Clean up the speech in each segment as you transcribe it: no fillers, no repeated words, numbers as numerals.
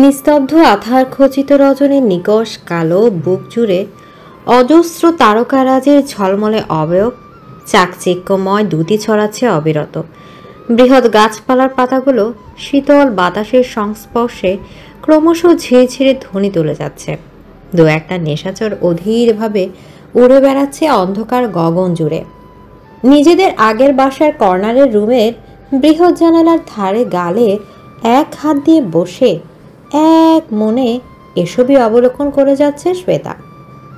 নিস্তব্ধ আধার খচিত রজনীর নিকষ কালো বুক জুড়ে অজস্র তারকারাজের ঝলমলে অবয়ব চাকচিক্যময় দ্যুতি ছড়াচ্ছে অবিরত। বৃহৎ গাছপালার পাতাগুলো শীতল বাতাসের সংস্পর্শে ক্রমশ ঝিরঝিরে ধ্বনি তুলে যাচ্ছে। দু একটা নিশাচর অধীরভাবে উড়ে বেড়াচ্ছে অন্ধকার গগন জুড়ে। নিজেদের আগের বাসার কর্নারের রুমের বৃহৎ জানালার ধারে গালে এক হাত দিয়ে বসে এক মনে এসবই অবলোকন করে যাচ্ছে শ্বেতা।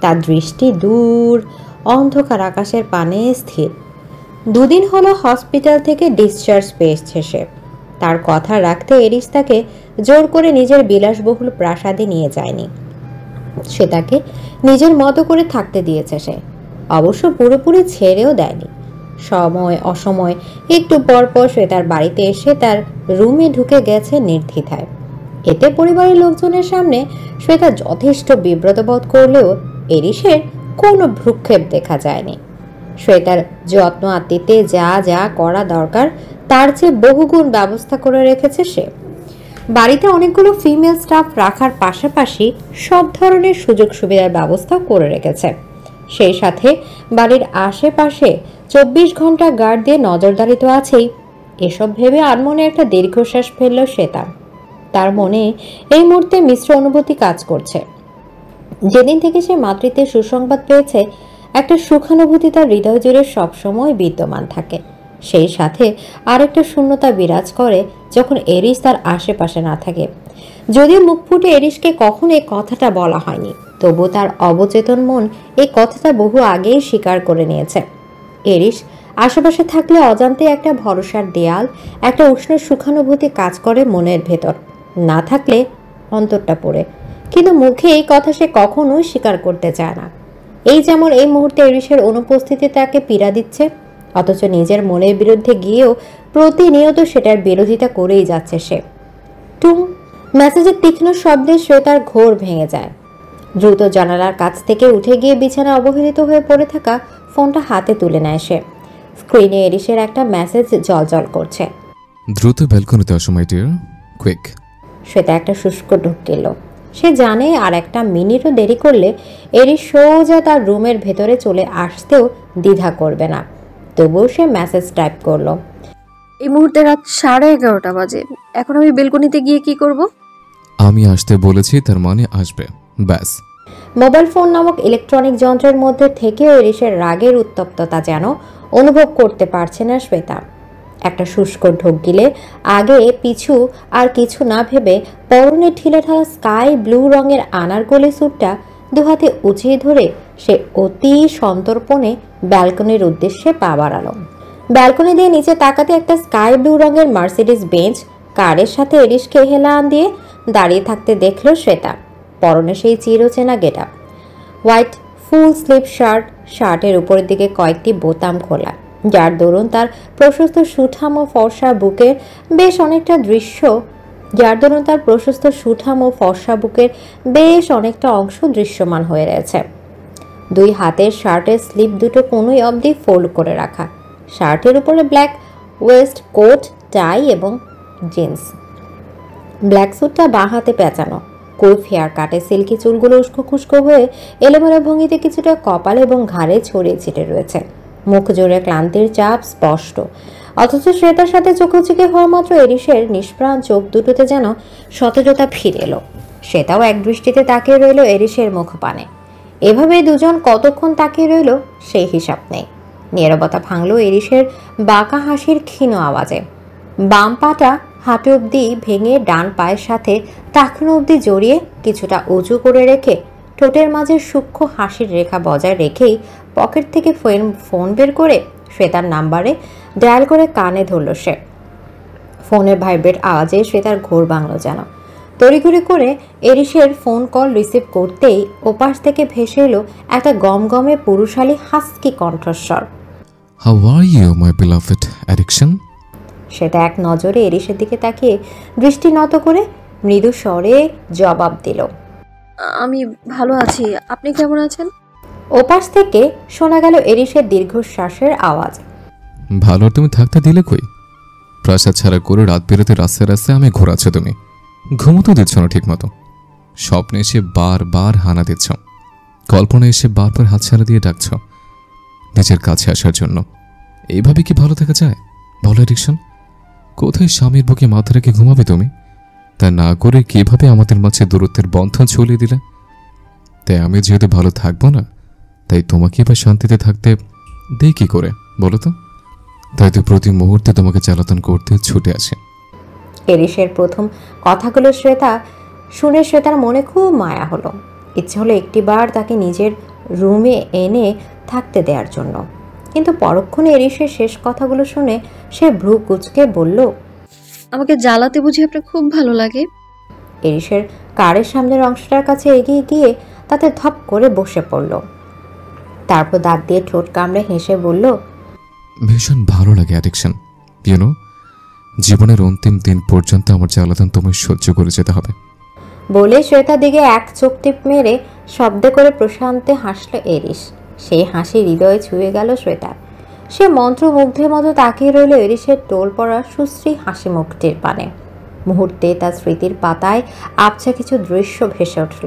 তার দৃষ্টি দূর অন্ধকার আকাশের পানে স্থির। দুদিন হলো হসপিটাল থেকে ডিসচার্জ পেয়েছে সে। তার কথা রাখতে এরিস তাকে জোর করে নিজের বিলাসবহুল প্রাসাদে নিয়ে যায়নি, সে তাকে নিজের মতো করে থাকতে দিয়েছে। সে অবশ্য পুরোপুরি ছেড়েও দেয়নি। সময় অসময় একটু পর পর শ্বেতার বাড়িতে এসে তার রুমে ঢুকে গেছে নির্দ্বিধায়। এতে পরিবারের লোকজনের সামনে শ্বেতা যথেষ্ট বিব্রত বোধ করলেও এরিসের কোনো ভ্রুক্ষেপ দেখা যায়নি। শ্বেতার যত্ন আত্মীতে যা যা করা দরকার তার চেয়ে বহুগুণ ব্যবস্থা করে রেখেছে সে। বাড়িতে অনেকগুলো ফিমেল স্টাফ রাখার পাশাপাশি সব ধরনের সুযোগ সুবিধার ব্যবস্থা করে রেখেছে। সেই সাথে বাড়ির আশেপাশে 24 ঘন্টা গার্ড দিয়ে নজরদারি তো আছেই। এসব ভেবে আনমনে একটা দীর্ঘশ্বাস ফেলল শ্বেতা। তার মনে এই মুহূর্তে মিশ্র অনুভূতি কাজ করছে। যেদিন থেকে সে মাতৃত্বের সুসংবাদ পেয়েছে, একটা সুখানুভূতি তার হৃদয় জুড়ে সবসময় বিদ্যমান থাকে। সেই সাথে আরেকটা শূন্যতা বিরাজ করে যখন এরিস তার আশেপাশে না থাকে। যদিও মুখ ফুটে এরিসকে কখনো এই কথাটা বলা হয়নি, তবু তার অবচেতন মন এই কথাটা বহু আগেই স্বীকার করে নিয়েছে। এরিস আশেপাশে থাকলে অজান্তে একটা ভরসার দেয়াল, একটা উষ্ণ সুখানুভূতি কাজ করে মনের ভেতর। না থাকলে অন্তরটা পড়ে, কিন্তু মুখে এই কথা সে কখনোই স্বীকার করতে চায় না। এই যেমন এই মুহূর্তে এরিসের অনুপস্থিতি তাকে পীড়া দিচ্ছে, অথচ নিজের মনের বিরুদ্ধে গিয়েও প্রতিনিয়ত সেটার বিরোধিতা করেই যাচ্ছে সে। টুং মেসেজের তীক্ষ্ণ শব্দে শ্বেতার ঘোর ভেঙে যায়। দ্রুত জানালার কাছ থেকে উঠে গিয়ে বিছানা অবহেলিত হয়ে পড়ে থাকা ফোনটা হাতে তুলে নেয় সে। স্ক্রিনে এরিসের একটা মেসেজ জলজল করছে। দ্রুত ব্যালকনিতে আসো মাই ডিয়ার, কুইক। শ্বেতা একটা শুষ্ক ঢুক দিল। সে জানে আর একটা মিনিটও দেরি করলে এরিস সোজা তার রুমের ভেতরে চলে আসতেও দ্বিধা করবে না। তবুও সে মেসেজ টাইপ করলো। এই মুহূর্তে রাত 11:30 বাজে। এখন আমি বেলকনিতে গিয়ে কি করব? আমি আসতে বলেছি, তার মানে আসবে, ব্যাস। মোবাইল ফোন নামক ইলেকট্রনিক যন্ত্রের মধ্যে থেকেও এরিসের রাগের উত্তপ্ততা যেন অনুভব করতে পারছে না শ্বেতা। একটা শুষ্ক ঢোক গিলে আগে পিছু আর কিছু না ভেবে পরনে ঢিলে ঢালা স্কাই ব্লু রঙের আনারকলি স্যুটটা দুহাতে উঁচিয়ে ধরে সে অতি সন্তর্পণে ব্যালকনির উদ্দেশ্যে পা বাড়ালো। ব্যালকনি দিয়ে নিচে তাকাতে একটা স্কাই ব্লু রঙের মার্সিডিজ বেঞ্চ কারের সাথে এরিসকে হেলান দিয়ে দাঁড়িয়ে থাকতে দেখল শ্বেতা। পরনে সেই চিরচেনা getup, white full sleeve shirt, শার্টের উপরের দিকে কয়েকটি বোতাম খোলা, যার দরুন তার প্রশস্ত সুঠাম ও ফর্সা বুকের বেশ অনেকটা অংশ দৃশ্যমান হয়ে রয়েছে। দুই হাতের শার্টের স্লিভ দুটো কোনোই অবধি ফোল্ড করে রাখা, শার্টের উপরে ব্ল্যাক ওয়েস্ট কোট, টাই এবং জিন্স। ব্ল্যাক স্যুটটা বাঁ হাতে পেঁচানো, কুইফ হেয়ার কাটে সিল্কি চুলগুলো উস্কো খুস্কো হয়ে এলোমেলো ভঙ্গিতে কিছুটা কপাল এবং ঘাড়ে ছড়িয়ে ছিটে রয়েছে। মুখ জুড়ে ক্লান্তির চাপ স্পষ্ট, অথচ শ্বেতার সাথে চোখোচোখি হওয়া মাত্র এরিসের নিষ্প্রাণ চোখ দুটোতে যেন সতেজতা ফিরে এলো। শ্বেতাও এক দৃষ্টিতে তাকিয়ে রইল এরিসের মুখপানে। এভাবেই দুজন কতক্ষণ তাকিয়ে রইল সেই হিসাব নেই। নীরবতা ভাঙল এরিসের বাঁকা হাসির ক্ষীণ আওয়াজে। বাম পাটা হাঁটু অব্দি ভেঙে ডান পায়ের সাথে টাকনো অব্দি জড়িয়ে কিছুটা উঁচু করে রেখে ঠোঁটের মাঝে সূক্ষ্ম হাসির রেখা বজায় রেখেই পকেট থেকে ফোন বের করে শ্বেতার নাম্বারে ডায়াল করে কানে ধরল সে। ফোনের ভাইব্রেট আওয়াজে শ্বেতার ঘোর ভাঙল যেন। তড়িঘড়ি করে এরিসের ফোন কল রিসিভ করতেই ওপাশ থেকে ভেসে এলো একটা গমগমে পুরুষালী হাস্কি কণ্ঠস্বর। How are you my beloved addiction? সেটা এক নজরে এরিসের দিকে তাকিয়ে দৃষ্টি নত করে মৃদু স্বরে জবাব দিল, আমি ভালো আছি, আপনি কেমন আছেন? ওপাশ থেকে শোনা গেল এরিসের দীর্ঘশ্বাসের আওয়াজ। ভালো তুমি থাকতে দিলে কই? প্রাসাদ ছাড়া করে রাত বেরোতে রাস্তায় রাস্তায় আমি ঘোরাচ্ছ তুমি, ঘুমোতে দিচ্ছ না ঠিক মতো। স্বপ্নে এসে বারবার হানা দিচ্ছ, কল্পনায় এসে বারবার হাতছাড়া দিয়ে ডাকছ নিজের কাছে আসার জন্য। এইভাবে কি ভালো থাকা যায় বলো এডিকশন? কোথায় স্বামীর বুকে মাথা রেখে ঘুমাবে তুমি? তা না করে কিভাবে আমাদের মাঝে দূরত্বের বন্ধন ছড়িয়ে দিলে? তাই আমি যেহেতু ভালো থাকবো না, তাই তোমাকে এবার শান্তিতে থাকতে দেই কি করে বলো তো? তাই তো প্রতি মুহূর্তে তোমাকে জ্বালাতন করতে ছুটে আসে। এরিসের প্রথম কথাগুলো শুনে শ্বেতার মনে খুব মায়া হলো। ইচ্ছে হলো একটিবার তাকে নিজের রুমে এনে থাকতে দেওয়ার জন্য, কিন্তু পরক্ষণে এরিসের শেষ কথাগুলো শুনে সে ভ্রু কুঁচকে বলল, আমাকে জ্বালাতে বুঝি আপনার খুব ভালো লাগে? এরিসের কারের সামনের অংশটার কাছে এগিয়ে গিয়ে তাতে ধপ করে বসে পড়ল। তারপর দাঁত দিয়ে ঠোঁট কামড়ে হেসে বলল, ভীষণ ভালো লাগে অ্যাডিকশন। ইউনো, জীবনের অন্তিম দিন পর্যন্ত আমার জ্বালাতন তোমায় সহ্য করে যেতে হবে। বলে শ্বেতার দিকে এক চোখ টিপ মেরে শব্দ করে প্রশান্তে হাসল এরিস। সেই হাসি হৃদয়ে ছুঁয়ে গেল শ্বেতার। সে মন্ত্রমুগ্ধের মতো তাকিয়ে রইল এরিসের টোল পড়া সুশ্রী হাসি মুখটির পানে। মুহূর্তে তার স্মৃতির পাতায় আবছা কিছু দৃশ্য ভেসে উঠল।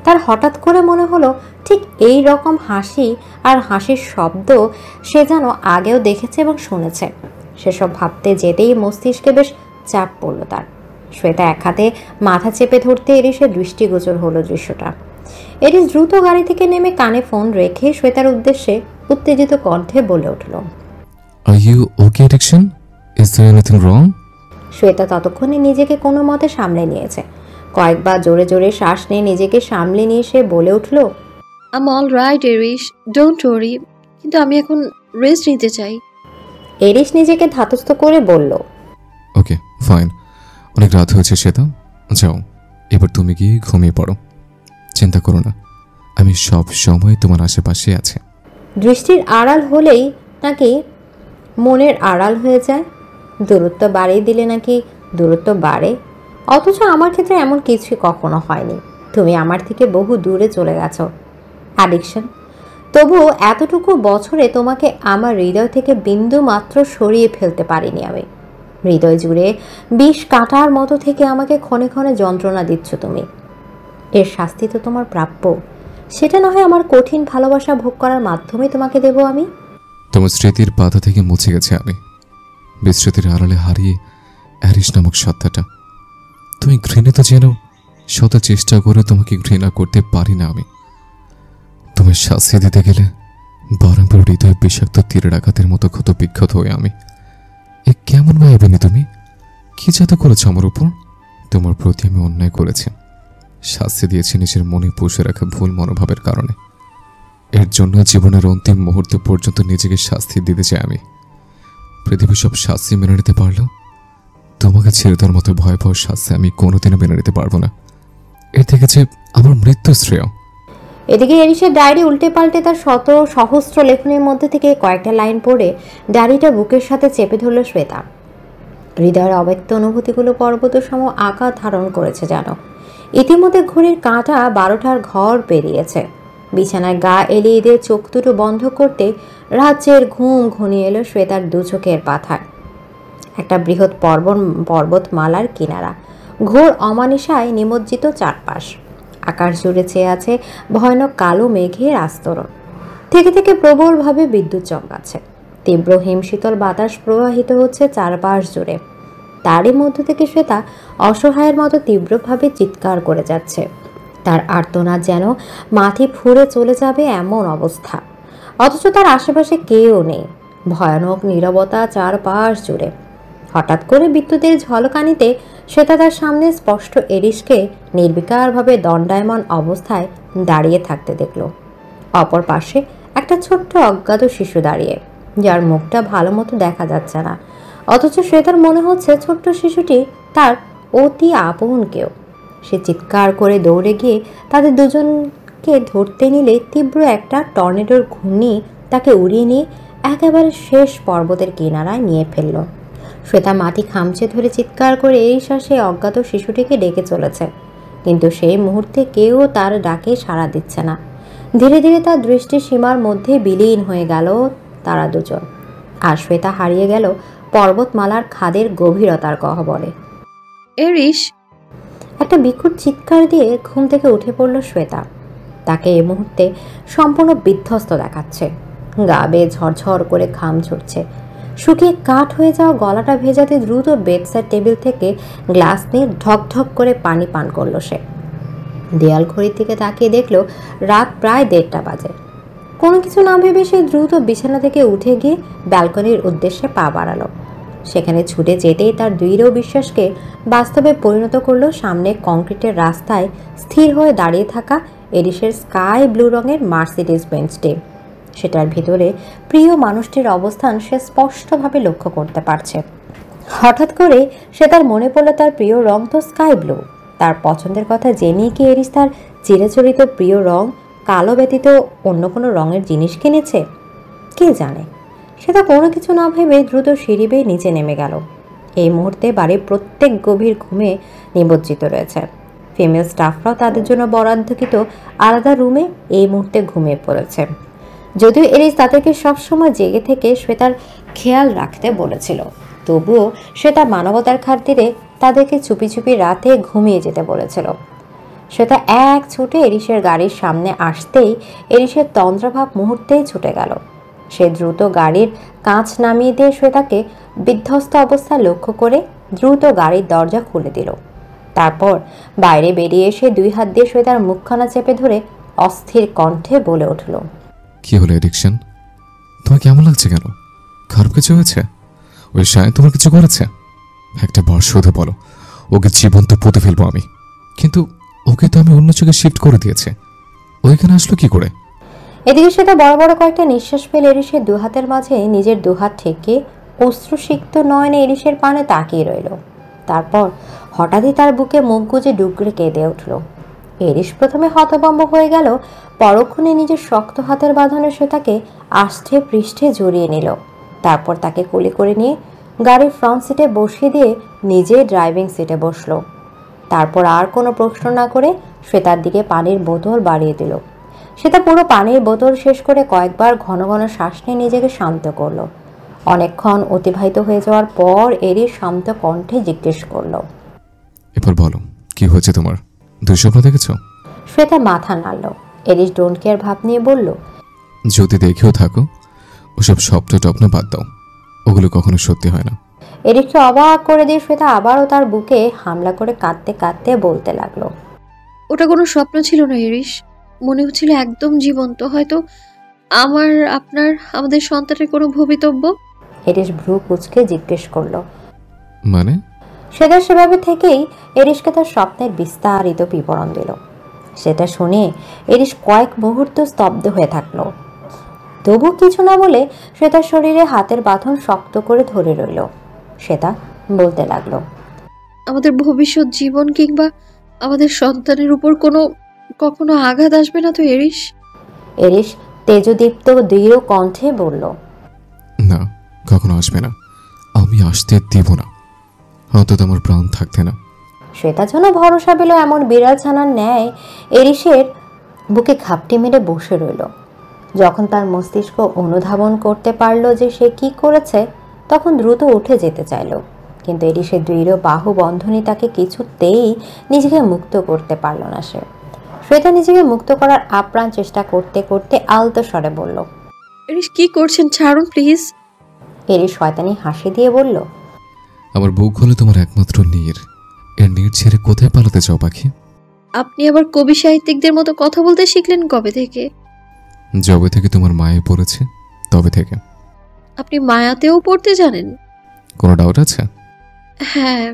তার হঠাৎ করে মনে হলো ঠিক এই রকম হাসি আর হাসির শব্দ সে যেন আগেও দেখেছে এবং শুনেছে। সেসব ভাবতে যেতেই মস্তিষ্কে বেশ চাপ পড়ল তার। শ্বেতা এক হাতে মাথা চেপে ধরতে এরিসের দৃষ্টিগোচর হলো দৃশ্যটা। এরিস দ্রুত গাড়ি থেকে নেমে কানে ফোন রেখে শ্বেতার উদ্দেশ্যে উত্তেজিত কণ্ঠে বলে উঠল, are you okay addiction? Is there anything wrong? Shweta ততক্ষণে নিজেকে কোনো মতে সামলে নিয়েছে। কয়েকবার জোরে জোরে শ্বাস নিয়ে নিজেকে সামলে নিয়ে সে বলে উঠল, আম অল রাইট এরিস, ডোন্ট ওয়ারি, কিন্তু আমি এখন রেস্ট নিতে চাই। এরিস নিজেকে ধাতস্থ করে বলল, ওকে ফাইন, অনেক রাত হয়েছে শ্বেতা, যাও এবার তুমি গিয়ে ঘুমিয়ে পড়ো। চিন্তা করো না, আমি সব সময় তোমার আশেপাশে আছি। দৃষ্টির আড়াল হলেই নাকি মনের আড়াল হয়ে যায়? দূরত্ব বাড়িয়ে দিলে নাকি দূরত্ব বাড়ে? অথচ আমার ক্ষেত্রে এমন কিছু কখনো হয়নি। তুমি আমার থেকে বহু দূরে চলে গেছো অ্যাডিকশন। তবুও এতটুকু বছরে তোমাকে আমার হৃদয় থেকে বিন্দু মাত্র সরিয়ে ফেলতে পারিনি আমি। হৃদয় জুড়ে বিষ কাটার মতো থেকে আমাকে ক্ষণে ক্ষণে যন্ত্রণা দিচ্ছ তুমি। এর শাস্তি তো তোমার প্রাপ্য। সেটা না হয় আমার কঠিন ভালোবাসা ভোগ করার মাধ্যমে তোমাকে দেব আমি। তোমার স্মৃতির পাতা থেকে মুছে গেছে আমি, বিস্মৃতির আড়ালে হারিয়ে অ্যারিস নামক সত্তাটা। তুমি ঘৃণিত যেন শত চেষ্টা করে তোমাকে ঘৃণা করতে পারি না আমি। তুমি শাস্তি দিতে গেলে বারংবার হৃদয় বিষাক্ত তীরের আঘাতের মতো ক্ষত বিক্ষত হয়ে আমি। এ কেমন ভাবেনি তুমি? কি জাদু করেছ আমার উপর? তোমার প্রতি আমি অন্যায় করেছি, শাস্তি দিয়েছি নিজের মনে পুষে রাখা ভুল মনোভাবের কারণে। এর জন্য জীবনের অন্তিম মুহূর্ত পর্যন্ত নিজেকে শাস্তি দিতে চাই আমি। পৃথিবীর সব শাস্তি মেনে নিতে পারলেও তোমাকে ছেড়ে দেওয়ার মতো ভয়াবহ শাস্তি আমি কোনোদিনও মেনে নিতে পারবো না। এর থেকে যে আমার মৃত্যু শ্রেয়। এদিকে এরিসের ডায়েরি উল্টে পাল্টে তার শত সহস্র লেখনের মধ্যে থেকে কয়েকটা লাইন পড়ে ডায়েরিটা বুকের সাথে চেপে ধরল শ্বেতা। হৃদয়ের অব্যক্ত অনুভূতিগুলো পর্বত সম আকার ধারণ করেছে যেন। ইতিমধ্যে ঘড়ির কাঁটা 12টার ঘর পেরিয়েছে। বিছানায় গা এলিয়ে দিয়ে চোখ দুটো বন্ধ করতে রাজ্যের ঘুম ঘনিয়ে এলো শ্বেতার দু চোখের পাথায়। একটা বৃহৎ পর্বতমালার কিনারা, ঘোর অমানিসায় নিমজ্জিত চারপাশ। আকাশ জুড়ে চেয়ে আছে ভয়ানক কালো মেঘের আস্তরণ। থেকে থেকে প্রবলভাবে বিদ্যুৎ চমকাচ্ছে। তীব্র হিমশীতল বাতাস প্রবাহিত হচ্ছে চারপাশ জুড়ে। তারই মধ্য থেকে শ্বেতা অসহায়ের মতো তীব্রভাবে চিৎকার করে যাচ্ছে। তার আর্তনাদ যেন মাথি ফুঁড়ে চলে যাবে এমন অবস্থা। অথচ তার আশেপাশে কেউ নেই। ভয়ানক নীরবতা চারপাশ জুড়ে। হঠাৎ করে বিদ্যুতের ঝলকানিতে শ্বেতা তার সামনে স্পষ্ট এরিসকে নির্বিকারভাবে দণ্ডায়মান অবস্থায় দাঁড়িয়ে থাকতে দেখল। অপর পাশে একটা ছোট্ট অজ্ঞাত শিশু দাঁড়িয়ে, যার মুখটা ভালো মতো দেখা যাচ্ছে না। অথচ শ্বেতার মনে হচ্ছে ছোট্ট শিশুটি তার অতি আপন কেউ। সে চিৎকার করে দৌড়ে গিয়ে তাদের দুজনকে ধরতে নিলে তীব্র একটা টর্নেডোর ঘূর্ণি তাকে উড়িয়ে নিয়ে একেবারে শেষ পর্বতের কিনারায় নিয়ে ফেলল। শ্বেতা মাটি খামচে ধরে চিৎকার করে এই শ্বাসে অজ্ঞাত শিশুটিকে ডেকে চলেছে, কিন্তু সেই মুহূর্তে কেউ তার ডাকে সাড়া দিচ্ছে না। ধীরে ধীরে তার দৃষ্টি সীমার মধ্যে বিলীন হয়ে গেল তারা দুজন, আর শ্বেতা হারিয়ে গেল পর্বতমালার খাদের গভীরতার গহ্বরে। এরিস, একটা বিকট চিৎকার দিয়ে ঘুম থেকে উঠে পড়ল শ্বেতা। তাকে এই মুহূর্তে সম্পূর্ণ বিধ্বস্ত দেখাচ্ছে। গা বেয়ে ঝরঝর করে ঘাম ঝরছে। শুকিয়ে কাঠ হয়ে যাওয়া গলাটা ভেজাতে দ্রুত বেডসাইড টেবিল থেকে গ্লাস নিয়ে ঢক ঢক করে পানি পান করলো সে। দেয়াল ঘড়ির দিকে তাকিয়ে দেখলো রাত প্রায় 1:30 বাজে। কোনো কিছু না ভেবে সে দ্রুত বিছানা থেকে উঠে গিয়ে ব্যালকনির উদ্দেশ্যে পা বাড়ালো। সেখানে ছুটে যেতেই তার দৃঢ় বিশ্বাসকে বাস্তবে পরিণত করলো সামনে কংক্রিটের রাস্তায় স্থির হয়ে দাঁড়িয়ে থাকা এরিসের স্কাই ব্লু রঙের মার্সিডিজ বেঞ্চটি। সেটার ভিতরে প্রিয় মানুষটির অবস্থান সে স্পষ্টভাবে লক্ষ্য করতে পারছে। হঠাৎ করে সে তার মনে পড়ল তার প্রিয় রং তো স্কাই ব্লু। তার পছন্দের কথা জেনেই কি এরিস তার চিরাচরিত প্রিয় রং কালো ব্যতীত অন্য কোনো রঙের জিনিস কিনেছে? কে জানে। সেটা কোনো কিছু না ভেবে দ্রুত সিঁড়ি বেয়ে নিচে নেমে গেল। এই মুহূর্তে বাড়ির প্রত্যেক গভীর ঘুমে নিমজ্জিত রয়েছে। ফিমেল স্টাফরাও তাদের জন্য বরাদ্দকৃত আলাদা রুমে এই মুহূর্তে ঘুমিয়ে পড়েছে। যদিও এরিস তাদেরকে সবসময় জেগে থেকে শ্বেতার খেয়াল রাখতে বলেছিল, তবুও শ্বেতা মানবতার খাতিরে তাদেরকে চুপি চুপি রাতে ঘুমিয়ে যেতে বলেছিল। শ্বেতা এক ছুটে এরিসের গাড়ির সামনে আসতেই এরিসের তন্দ্রাভাব মুহূর্তেই ছুটে গেল। সে দ্রুত গাড়ির কাঁচ নামিয়ে দিয়ে শ্বেতাকে বিধ্বস্ত অবস্থায় লক্ষ্য করে দ্রুত গাড়ির দরজা খুলে দিল। তারপর বাইরে বেরিয়ে এসে 2 হাত দিয়ে শ্বেতার মুখখানা চেপে ধরে অস্থির কণ্ঠে বলে উঠল, কি হলো এডিকশন? তোমার কেমন লাগছে? কেন খারাপ কিছু হয়েছে? ওই শায় তোমার কিছু করেছে? একটা বার শুধু বলো, ওকে জীবন্ত পুঁতে ফেলবো আমি। কিন্তু ওকে তো আমি অন্য চোখে শিফট করে দিয়েছে, ওইখানে আসলো কি করে? এদিকে সেটা বড় বড় কয়েকটা নিঃশ্বাস ফেলে এরিসের 2 হাতের মাঝে নিজের 2 হাত ঠেকে অশ্রুসিক্ত নয়নে এরিসের পানে তাকিয়ে রইল। তারপর হঠাৎই তার বুকে মুখ গুজে ডুকরে কেঁদে উঠল। এরিস প্রথমে হতভম্ব হয়ে গেল, পরক্ষণে নিজের শক্ত হাতের বাঁধনে সে তাকে আষ্ঠে পৃষ্ঠে জড়িয়ে নিল। তারপর তাকে কোলে করে নিয়ে গাড়ির ফ্রন্ট সিটে বসিয়ে দিয়ে নিজে ড্রাইভিং সিটে বসল। তারপর আর কোনো প্রশ্ন না করে শ্বেতার দিকে পানির বোতল বাড়িয়ে দিল। শ্বেতা পুরো পানির বোতল শেষ করে কয়েকবার ঘন ঘন শ্বাস নিয়ে নিজেকে শান্ত করল। অনেকক্ষণ অতিবাহিত হয়ে যাওয়ার পর এরিস শান্ত কণ্ঠে জিজ্ঞেস করল, এবার বলো কি হয়েছে তোমার? দুঃস্বপ্ন দেখেছ? শ্বেতা মাথা নাড়ল। এরিস ডোন্ট কেয়ার ভাব নিয়ে বলল, যদি দেখেও থাকো ওসব স্বপ্ন টপ্ন বাদ দাও, ওগুলো কখনো সত্যি হয় না। এরিসকে অবাক করে দিয়ে শ্বেতা আবারও তার বুকে হামলা করে কাঁদতে কাঁদতে বলতে লাগলো, ওটা কোনো স্বপ্ন ছিল না এরিস, মনে হচ্ছিল একদম জীবন্ত। হয়তো আমাদের সন্তানের কোনো ভবিতব্য। এরিস ভ্রু কুঁচকে জিজ্ঞেস করলো, মানে? শ্বেতা সেভাবে থেকেই এরিসকে তার স্বপ্নের বিস্তারিত বিবরণ দিল। সেটা শুনে এরিস কয়েক মুহূর্ত স্তব্ধ হয়ে থাকলো। তবু কিছু না বলে শ্বেতার শরীরে হাতের বাঁধন শক্ত করে ধরে রইল। শ্বেতা বলতে লাগলো, আমাদের ভবিষ্যৎ জীবন কিংবা আমাদের সন্তানের উপর কখনো আঘাত আসবে না তো এরিস? এরিস তেজদীপ্ত দৃঢ় কণ্ঠে বলল, না, কখনো আসবে না, আমি আসতে দেব না, অন্তত আমার প্রাণ থাকতে না। শ্বেতা যেন ভরসা পেল এমন বিড়াল ছানার ন্যায় এরিসের বুকে ঘাপটি মেরে বসে রইল। যখন তার মস্তিষ্ক অনুধাবন করতে পারল যে সে কি করেছে, তখন দ্রুত উঠে যেতে চাইল, কিন্তু এরিসের দৃঢ় বাহু বন্ধনী তাকে কিছুতেই নিজেকে মুক্ত করতে পারল না। শ্বেতা নিজেকে মুক্ত করার আপ্রাণ চেষ্টা করতে করতে আলতো স্বরে বলল, এরিস কি করছেন? ছাড়ুন প্লিজ। এরিস শয়তানি হাসি দিয়ে বলল, আমার বুক হলো তোমার একমাত্র নীর, এর নীর ছেড়ে কোথায় পালাতে চাও পাখি? আপনি আবার কবি সাহিত্যিকদের মতো কথা বলতে শিখলেন কবে থেকে? যবে থেকে তোমার মায়ে পড়েছে তবে থেকে। আপনি মায়াতেও পড়তে জানেন? কোনো ডাউট আছে? হ্যাঁ।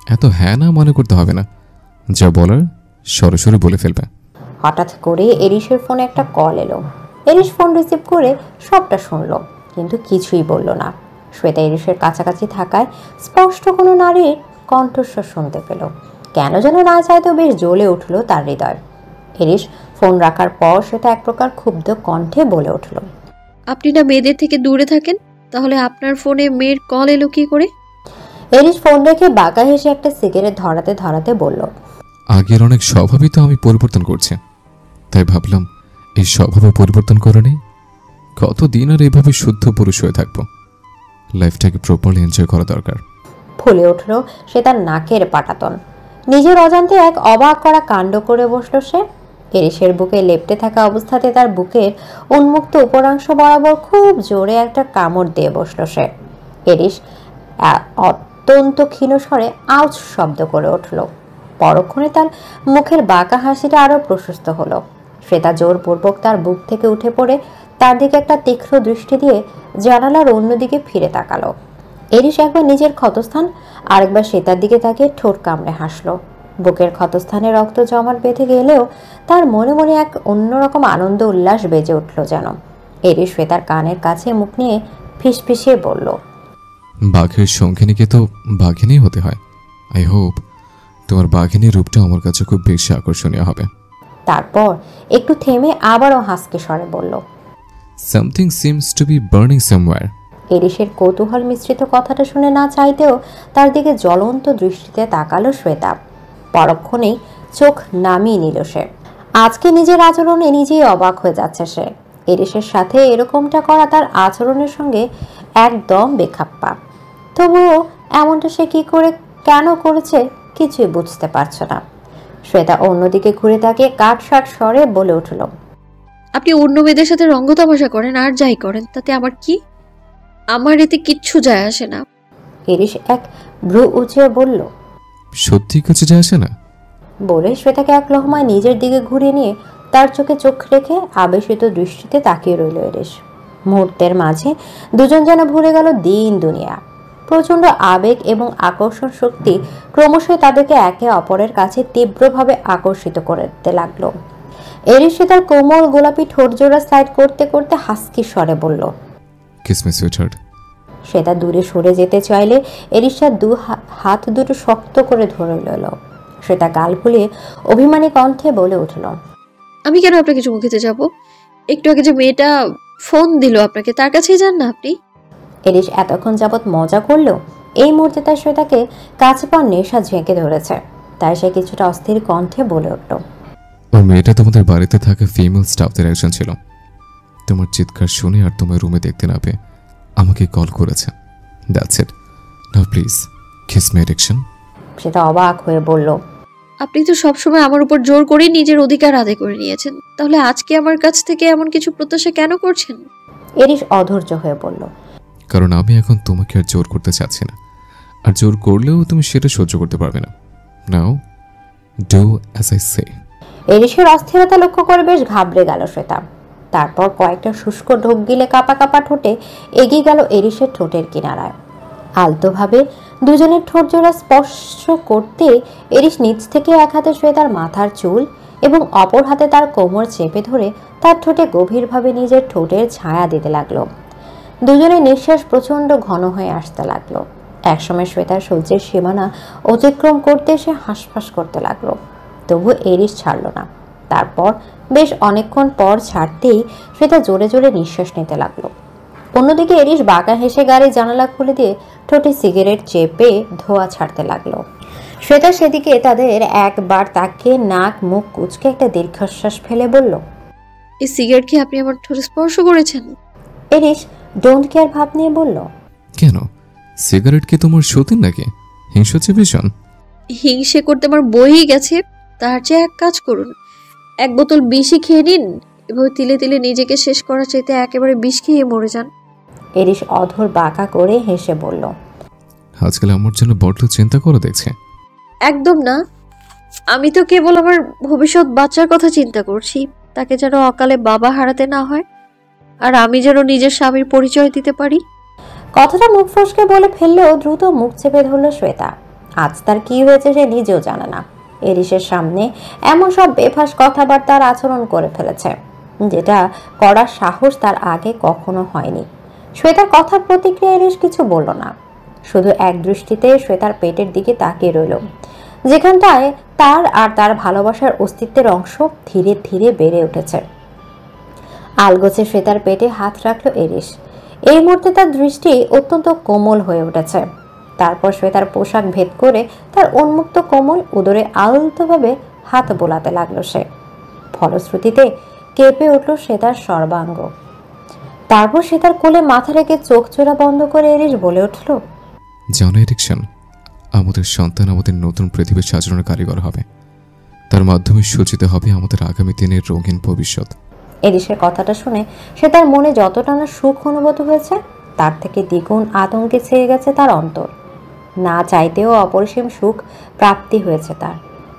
এত হ্যাঁ না মনে করতে হবে না, যা বলার সরাসরি বলে ফেলবে। হঠাৎ করে এরিসের ফোনে একটা কল এলো। এরিস ফোন রিসিভ করে সবটা শুনল, কিন্তু কিছুই বলল না। শ্বেতা এরিসের কাছাকাছি থাকায় স্পষ্ট কোনো নারীর কণ্ঠস্বর শুনতে পেল। কেন যেন না চাইতেও বেশ জ্বলে উঠল তার হৃদয়। এরিস ফোন রাখার পর সেটা এক প্রকার ক্ষুব্ধ কণ্ঠে বলে উঠল, আপনি না মেয়েদের থেকে দূরে থাকেন, তাহলে আপনার ফোনে মেয়ের কল এলো কি করে? এরিস ফোন রেখে বাঁকা হেসে একটা সিগারেট ধরাতে ধরাতে বলল, আগের অনেক স্বভাবই তো আমি পরিবর্তন করছি, তাই ভাবলাম এই স্বভাবে পরিবর্তন করে নেই। কতদিন আর এইভাবে শুদ্ধ পুরুষ হয়ে থাকবো? লাইফটাকে প্রপারলি এনজয় করা দরকার। ফুলে উঠল সে তার নাকের পাটাতন। নিজের অজান্তে এক অবাক করা কাণ্ড করে বসল সে। এরিসের বুকে লেপ্টে থাকা অবস্থাতে তার বুকের উন্মুক্ত উপরাংশ বরাবর খুব জোরে একটা কামড় দিয়ে বসল সে। এরিস অত্যন্ত ক্ষীণ স্বরে আউচ শব্দ করে উঠল। পরক্ষণে তার মুখের বাঁকা হাসিটা আরো প্রশস্ত হলো। শ্বেতা জোরপূর্বক তার বুক থেকে উঠে পড়ে তার দিকে একটা তীক্ষ্ণ দৃষ্টি দিয়ে জানালার অন্যদিকে ফিরে তাকালো। এরিস একবার নিজের ক্ষতস্থান আরেকবার শ্বেতার দিকে তাকিয়ে ঠোঁট কামড়ে হাসলো। বুকের ক্ষতস্থানে রক্ত জমাট বেঁধে গেলেও তার মনে মনে এক অন্যরকম আনন্দ উল্লাস বেজে উঠল যেন। এরিস শ্বেতার কানের কাছে মুখ নিয়ে ফিসফিসিয়ে বলল, বাঘের সঙ্গিনীকে তো বাঘিনী হতে হয়। আই হোপ তোমার বাঘিনী রূপটা আমার কাছে খুব বেশি আকর্ষণীয় হবে। তারপর একটু থেমে আবারও হাসকে স্বরে বলল, something seems to be burning somewhere. এরিসের কৌতূহল মিশ্রিত কথাটা শুনে না চাইতেও তার দিকে জ্বলন্ত দৃষ্টিতে তাকালো শ্বেতা। পরক্ষণেই চোখ নামিয়ে নিল সে। আজকে নিজের আচরণে নিজেই অবাক হয়ে যাচ্ছে সে। এরিসের সাথে এরকমটা করা তার আচরণের সঙ্গে একদম বেখাপ্পা। তবুও এমনটা সে কি করে কেন করেছে কিছুই বুঝতে পারছে না। শ্বেতা অন্যদিকে ঘুরে তাকিয়ে কাটসাট স্বরে বলে উঠল, আপনি অন্য মেয়েদের সাথে রঙ্গ তামাশা করেন আর যাই করেন, তাতে আমার কি? আমার এতে কিচ্ছু যায় আসে না। এরিস এক ভ্রু উঁচিয়ে বলল। সত্যি কিছু যায় আসে না? বলে শ্বেতাকে এক লহমায় নিজের দিকে ঘুরিয়ে নিয়ে তার চোখে চোখ রেখে আবেশিত দৃষ্টিতে তাকিয়ে রইল এরিস। মুহূর্তের মাঝে দুজন যেন ভুলে গেল দিন দুনিয়া। প্রচণ্ড আবেগ এবং আকর্ষণ শক্তি ক্রমশই তাদেরকে একে অপরের কাছে তীব্রভাবে আকর্ষিত করতে লাগলো। এরিস তার কোমল গোলাপি ঠোঁট জোড়া স্লাইড করতে করতে হাস্কি স্বরে বলল, কিস মি সুইটহার্ট। শ্বেতা দূরে সরে যেতে চাইলে এরিসা হাত দুটো শক্ত করে ধরে নিল। শ্বেতা গাল ফুলিয়ে অভিমানী কণ্ঠে বলে উঠল, আমি কেন আপনাকে চুমু খেতে যাব? একটু আগে যে মেয়েটা ফোন দিল আপনাকে, তার কাছেই যান না আপনি। এরিস এতক্ষণ যাবৎ মজা করলেও এই মুহূর্তে তার শ্বেতাকে কাছে পাওয়ার নেশা ঝেঁকে ধরেছে। তাই সে কিছুটা অস্থির কণ্ঠে বলে উঠল, ওর মেয়েটা তোমাদের বাড়িতে থাকা ফিমেল স্টাফদের একজন ছিল। তোমার চিৎকার শুনে আর তোমার রুমে দেখতে না পেয়ে আমাকে কল করেছে। That's it. Now please kiss me erection. সেটা অবাক হয়ে বলল, আপনি তো সবসময় আমার উপর জোর করে নিজের অধিকার আদায় করে নিয়েছেন, তাহলে আজকে আমার কাছ থেকে এমন কিছু প্রত্যাশা কেন করছেন? এরিস অধৈর্য হয়ে বলল, কারণ আমি এখন তোমাকে আর জোর করতে চাচ্ছি না, আর জোর করলেও তুমি সেটা সহ্য করতে পারবে না। নাও ডু অ্যাজ আই সে। এরিসের অস্থিরতা লক্ষ্য করে বেশ ঘাবড়ে গেল শ্বেতা। তারপর কয়েকটা শুষ্ক ঢোক গিলে কাপা কাপা ঠোঁটে এগিয়ে গেল এরিসের ঠোঁটের কিনারায়। আলতোভাবে দুজনের ঠোঁট জোড়া স্পর্শ করতে এরিস নিচ থেকে এক হাতে শ্বেতার মাথার চুল এবং অপর হাতে তার কোমর চেপে ধরে তার ঠোঁটে গভীরভাবে নিজের ঠোঁটের ছায়া দিতে লাগলো। দুজনের নিঃশ্বাস প্রচণ্ড ঘন হয়ে আসতে লাগলো। একসময় শ্বেতার সহ্যের সীমানা অতিক্রম করতে সে হাঁসফাঁস করতে লাগলো, তবু এরিস ছাড়ল না। তারপর বেশ অনেকক্ষণ পর ছাড়তেই শ্বেতা জোরে জোরে নিঃশ্বাস নিতে লাগলো। অন্যদিকে এরিস বাঁকা হেসে গাড়ির জানালা খুলে দিয়ে ঠোঁটে সিগারেট চেপে ধোঁয়া ছাড়তে লাগলো। শ্বেতা সেদিকে তাদের একবার তাকিয়ে নাক মুখ কুঁচকে একটা দীর্ঘশ্বাস ফেলে বলল, এই সিগারেট কি আপনি আমার ঠোঁটে স্পর্শ করেছেন? এরিস ডোন্ট কেয়ার ভাব নিয়ে বলল, কেন, সিগারেট কি তোমার সতীন নাকি? হিংসা হচ্ছে ভীষণ। হিংসে করতে আমার বইই গেছে। তার চেয়ে এক কাজ করুন, এক বোতল বিষই খেয়ে নিন। এভাবে তিলে তিলে নিজেকে শেষ করার চাইতে একেবারে বিষ খেয়ে মরে যান। এরিস অধর বাঁকা করে হেসে বলল, আজকাল আমার জন্য বড্ড চিন্তা করে দেখছে। একদম না, আমি তো কেবল আমার ভবিষ্যৎ বাচ্চার কথা চিন্তা করছি, তাকে যেন অকালে বাবা হারাতে না হয়, আর আমি যেন নিজের স্বামীর পরিচয় দিতে পারি। কথাটা মুখ ফসকে বলে ফেললেও দ্রুত মুখ চেপে ধরল শ্বেতা। আজ তার কি হয়েছে সে নিজেও জানে না। এরিসের সামনে এমন সব বেফাস কথাবার্তার আচরণ করে ফেলেছে যেটা করার সাহস তার আগে কখনো হয়নি। শ্বেতার কথার প্রতিক্রিয়া এরিস কিছু বলল না, শুধু এক দৃষ্টিতে শ্বেতার পেটের দিকে তাকিয়ে রইল, যেখানটায় তার আর তার ভালোবাসার অস্তিত্বের অংশ ধীরে ধীরে বেড়ে উঠেছে। আলগোছে শ্বেতার পেটে হাত রাখলো এরিস। এই মুহূর্তে তার দৃষ্টি অত্যন্ত কোমল হয়ে উঠেছে। তারপর শ্বেতার পোশাক ভেদ করে তার উন্মুক্ত কোমল উদরে আলতোভাবে হাত বোলাতে লাগলো সে। ফলশ্রুতিতে কেঁপে উঠল শ্বেতার সর্বাঙ্গ। তারপর শ্বেতার কোলে মাথা রেখে চোখ চোরা বন্ধ করে এরিস বলে উঠল, জানো এরিকশন, আমাদের সন্তান আমাদের নতুন পৃথিবীর সাজানোর কারিগর হবে। তার মাধ্যমে সূচিত হবে আমাদের আগামী দিনের রঙিন ভবিষ্যৎ। এরিসের কথাটা শুনে সে তার মনে যতটা না সুখ অনুভূত হয়েছে তার থেকে দ্বিগুণ আতঙ্কে ছেয়ে গেছে তার অন্তর। না চাইতেও অপরিসীম সুখ প্রাপ্তি হয়েছে তার,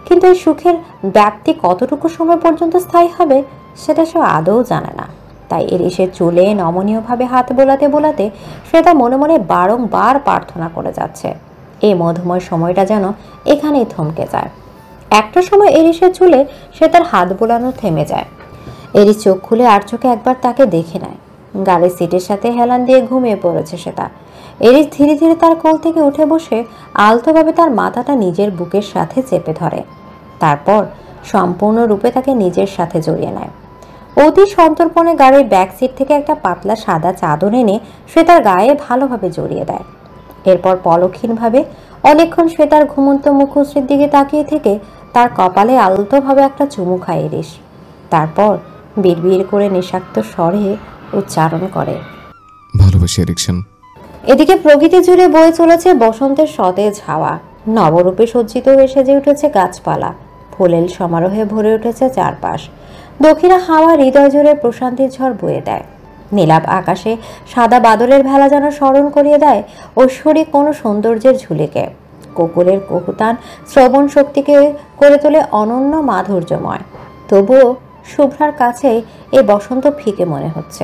কিন্তু এই সুখের ব্যাপ্তি কতটুকু সময় পর্যন্ত স্থায়ী হবে সেটা সে আদৌ জানে না। তাই এরিসের চুলে নমনীয়ভাবে হাত বোলাতে বোলাতে সে তার মনে মনে বারংবার প্রার্থনা করে যাচ্ছে এই মধুময় সময়টা যেন এখানেই থমকে যায়। একটা সময় এরিসের চুলে সে তার হাত বোলানো থেমে যায়। এরিস চোখ খুলে আর চোখে একবার তাকে দেখে নেয়। গাড়ির সিটের সাথে হেলান দিয়ে ঘুমিয়ে পড়েছে সে। এরিস ধীরে ধীরে তার কোল থেকে উঠে বসে আলতোভাবে তার মাথাটা নিজের বুকের সাথে চেপে ধরে, তারপর সম্পূর্ণরূপে তাকে নিজের সাথে জড়িয়ে নেয়। অতি সন্তর্পণে গাড়ির ব্যাক সিট থেকে একটা পাতলা সাদা চাদর এনে সে তার গায়ে ভালোভাবে জড়িয়ে দেয়। এরপর পলক্ষীনভাবে অনেকক্ষণ সে তার ঘুমন্ত মুখশ্রীর দিকে তাকিয়ে থেকে তার কপালে আলতোভাবে একটা চুমু খায় এরিস। তারপর বিড়বিড় করে নেশাক্ত স্বরে উচ্চারণ করে, ভালোবাসি এরিকসন। এদিকে প্রকৃতি জুড়ে বয়ে চলেছে বসন্তের সতেজ হাওয়া। নবরূপে সজ্জিত হয়ে সেজে উঠেছে গাছপালা, ফুলের সমারোহে ভরে উঠেছে চারপাশ। দক্ষিণা হাওয়া হৃদয় জুড়ে প্রশান্তির ঝড় বয়ে দেয়। নীলাভ আকাশে সাদা বাদলের ভেলা যেন স্মরণ করিয়ে দেয় ঐশ্বরিক কোনো সৌন্দর্যের ঝুলিকে। কোকিলের কুহুতান শ্রবণ শক্তিকে করে তোলে অনন্য মাধুর্যময়। তবুও শুভ্রার কাছে এই বসন্ত ফিকে মনে হচ্ছে।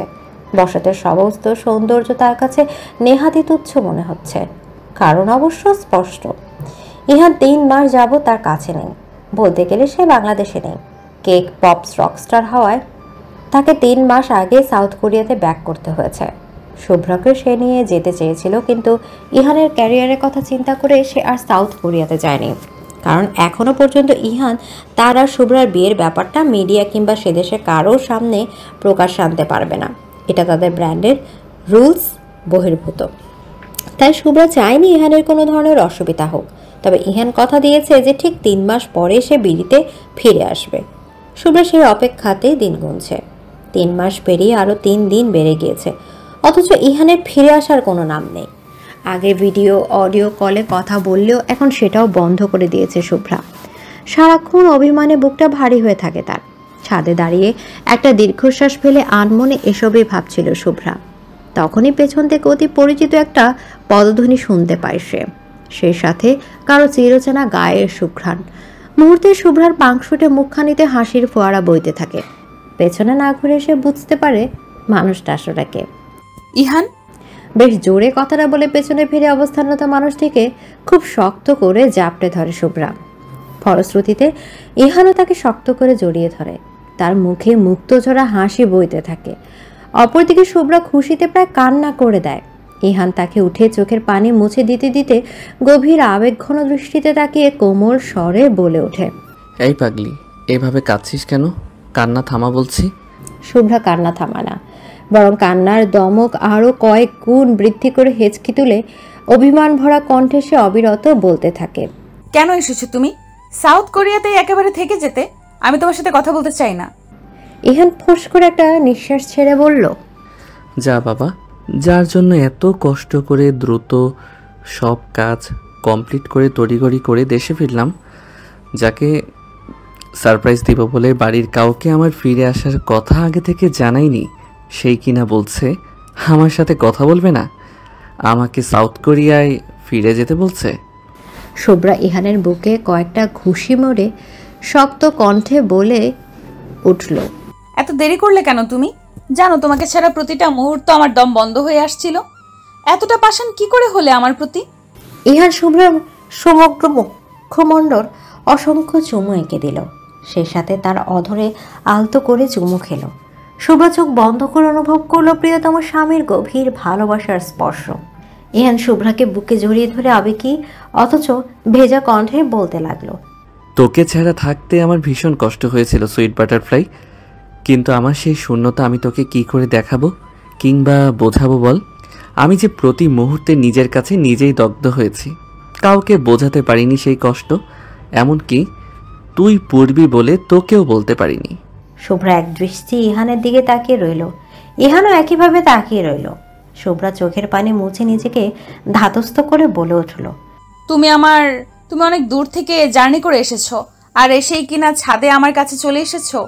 বসন্তের সমস্ত সৌন্দর্য তার কাছে নেহাতি তুচ্ছ মনে হচ্ছে। কারণ অবশ্য স্পষ্ট, ইহান 3 মাস যাবৎ তার কাছে নেই। বলতে গেলে সে বাংলাদেশে নেই। কেক পপস রকস্টার হওয়ায় তাকে 3 মাস আগে সাউথ কোরিয়াতে ব্যাক করতে হয়েছে। শুভ্রাকে সে নিয়ে যেতে চেয়েছিল, কিন্তু ইহানের ক্যারিয়ারের কথা চিন্তা করে সে আর সাউথ কোরিয়াতে যায়নি। কারণ এখনো পর্যন্ত ইহান তার আর শুভ্রার বিয়ের ব্যাপারটা মিডিয়া কিংবা সে দেশে কারোর সামনে প্রকাশ আনতে পারবে না। এটা তাদের ব্র্যান্ডের রুলস বহির্ভূত। তাই শুভ্রা চায়নি ইহানের কোনো ধরনের অসুবিধা হোক। তবে ইহান কথা দিয়েছে যে ঠিক 3 মাস পরে সে বিড়িতে ফিরে আসবে। শুভ্রা সেই অপেক্ষাতেই দিন গুনছে। 3 মাস পেরিয়ে আরও 3 দিন বেড়ে গিয়েছে, অথচ ইহানের ফিরে আসার কোনো নাম নেই। আগে ভিডিও অডিও কলে কথা বললেও এখন সেটাও বন্ধ করে দিয়েছে শুভ্রা। সারাক্ষণ অভিমানে বুকটা ভারী হয়ে থাকে তার। ছাদে দাঁড়িয়ে একটা দীর্ঘশ্বাস ফেলে আনমনে এসবই ভাবছিল শুভ্রা। তখনই পেছন থেকে অতি পরিচিত একটা পদধ্বনি শুনতে পায় সে। সেই সাথে কারো চিরচেনা গায়ের সুঘ্রাণ। মুহূর্তে শুভ্রার পাংশুটে মুখখানিতে হাসির ফোয়ারা বইতে থাকে। পেছনে না ঘুরে সে বুঝতে পারে মানুষটা আসলে কে। ইহান। বেশ জোরে কথাটা বলে পেছনে ফিরে অবস্থানরত মানুষটিকে খুব শক্ত করে জাপটে ধরে শুভ্রা। ফলশ্রুতিতে ইহানও তাকে শক্ত করে জড়িয়ে ধরে। তার মুখে মুক্তঝরা হাসি বইতে থাকে। অপরদিকে শুভ্রা খুশিতে প্রায় কান্না করে দেয়। ইহান তাকে উঠে চোখের পানি মুছে দিতে দিতে গভীর আবেগঘন দৃষ্টিতে তাকিয়ে কোমল স্বরে বলে ওঠে, এই পাগলি, এভাবে কাঁদছিস কেন? কান্না থামা বলছি। শুভ্রা কান্না থামা না, বরং কান্নার দমক আরও কয়েক গুণ বৃদ্ধি করে হেঁচকি তুলে অভিমান ভরা কণ্ঠে সে অবিরত বলতে থাকে, কেন এসেছো তুমি? সাউথ কোরিয়াতেই একেবারে থেকে যেতে? আমি তোমার সাথে কথা বলতে চাই না। ইহান ফোঁস করে একটা নিঃশ্বাস ছেড়ে বলল, যা বাবা, যার জন্য এত কষ্ট করে দ্রুত সব কাজ কমপ্লিট করে তড়িঘড়ি করে দেশে ফিরলাম, যাকে সারপ্রাইজ দিব বলে বাড়ির কাউকে আমার ফিরে আসার কথা আগে থেকে জানাইনি, সেই কিনা বলছে আমার সাথে কথা বলবে না, আমাকে সাউথ কোরিয়ায় ফিরে যেতে বলছে। শুভ্রা ইহানের বুকে কয়েকটা ঘুষি মরে শক্ত কণ্ঠে বলে উঠল, এত দেরি করলে কেন তুমি? জানো তোমাকে ছাড়া প্রতিটা মুহূর্ত আমার দম বন্ধ হয়ে আসছিল। এতটা পাষাণ কি করে হলে আমার প্রতি? ইহান শুভ্রার সমগ্র মুখমণ্ডল অসংখ্য চুমু এঁকে দিল। সে সাথে তার অধরে আলতো করে চুমু খেল। শুভ্রা চোখ বন্ধ করে অনুভব করলো প্রিয়তম স্বামীর গভীর ভালোবাসার স্পর্শ। ইহান শুভ্রাকে বুকে জড়িয়ে ধরে আবেগী অথচ ভেজা কণ্ঠে বলতে লাগলো, তোকে ছাড়া থাকতে আমার ভীষণ কষ্ট হয়েছিল সুইট বাটারফ্লাই, কিন্তু আমার সেই শূন্যতা আমি তোকে কি করে দেখাবো কিংবা বোঝাবো বল? আমি যে প্রতি মুহূর্তে নিজের কাছে নিজেই দগ্ধ হয়েছি, কাউকে বোঝাতে পারিনি সেই কষ্ট, এমনকি তুই পড়বি বলে তোকেও বলতে পারিনি। শুভ্রা এক দৃষ্টি ইহানের দিকে তাকিয়ে রইল। ইহানও একইভাবে তাকিয়ে রইল। শুভ্রা চোখের পানি মুছে নিজেকে ধাতস্থ করে বলে উঠল, তুমি অনেক দূর থেকে জার্নি করে এসেছো, আর এসেই কিনা ছাদে আমার কাছে চলে এসেছো।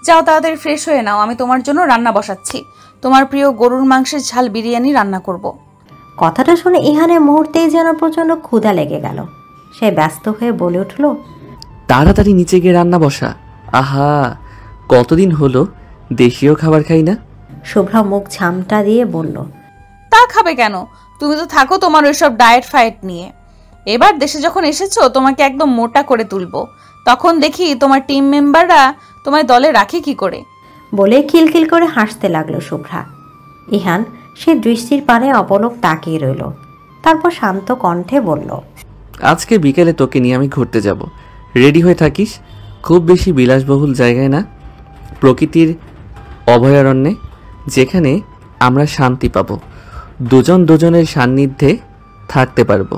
যাও তাড়াতাড়ি ফ্রেশ হয়ে নাও, আমি তোমার জন্য রান্না বসাচ্ছি। তোমার প্রিয় গরুর মাংসের ঝাল বিরিয়ানি রান্না করব। কথাটা শুনে ইহানের মুহূর্তেই যেন প্রচণ্ড ক্ষুধা লেগে গেল। সে ব্যস্ত হয়ে বলে উঠল, তাড়াতাড়ি নিচে গিয়ে রান্না বসা। আহা, কতদিন হলো দেশীয় খাবার খাই না। শুভ্রা মুখ ঝামটা দিয়ে বলল, তা খাবে কেন? তুমি তো থাকো তোমার ওইসব ডায়েট ফায়েট নিয়ে। এবার দেশে যখন এসেছো তোমাকে একদম মোটা করে তুলবো, তখন দেখি তোমার টিম মেম্বাররা তোমায় দলে রাখে কি করে। বলে খিলখিল করে হাসতে লাগলো শুভ্রা। ইহান সে দৃষ্টির পানে অপলক তাকিয়ে রইল। তারপর শান্ত কণ্ঠে বলল, আজকে বিকেলে তোকে নিয়ে আমি ঘুরতে যাব, রেডি হয়ে থাকিস। খুব বেশি বিলাসবহুল জায়গায় না, প্রকৃতির অভয়ারণ্যে, যেখানে আমরা শান্তি পাবো, দুজন দুজনের সান্নিধ্যে থাকতে পারবো।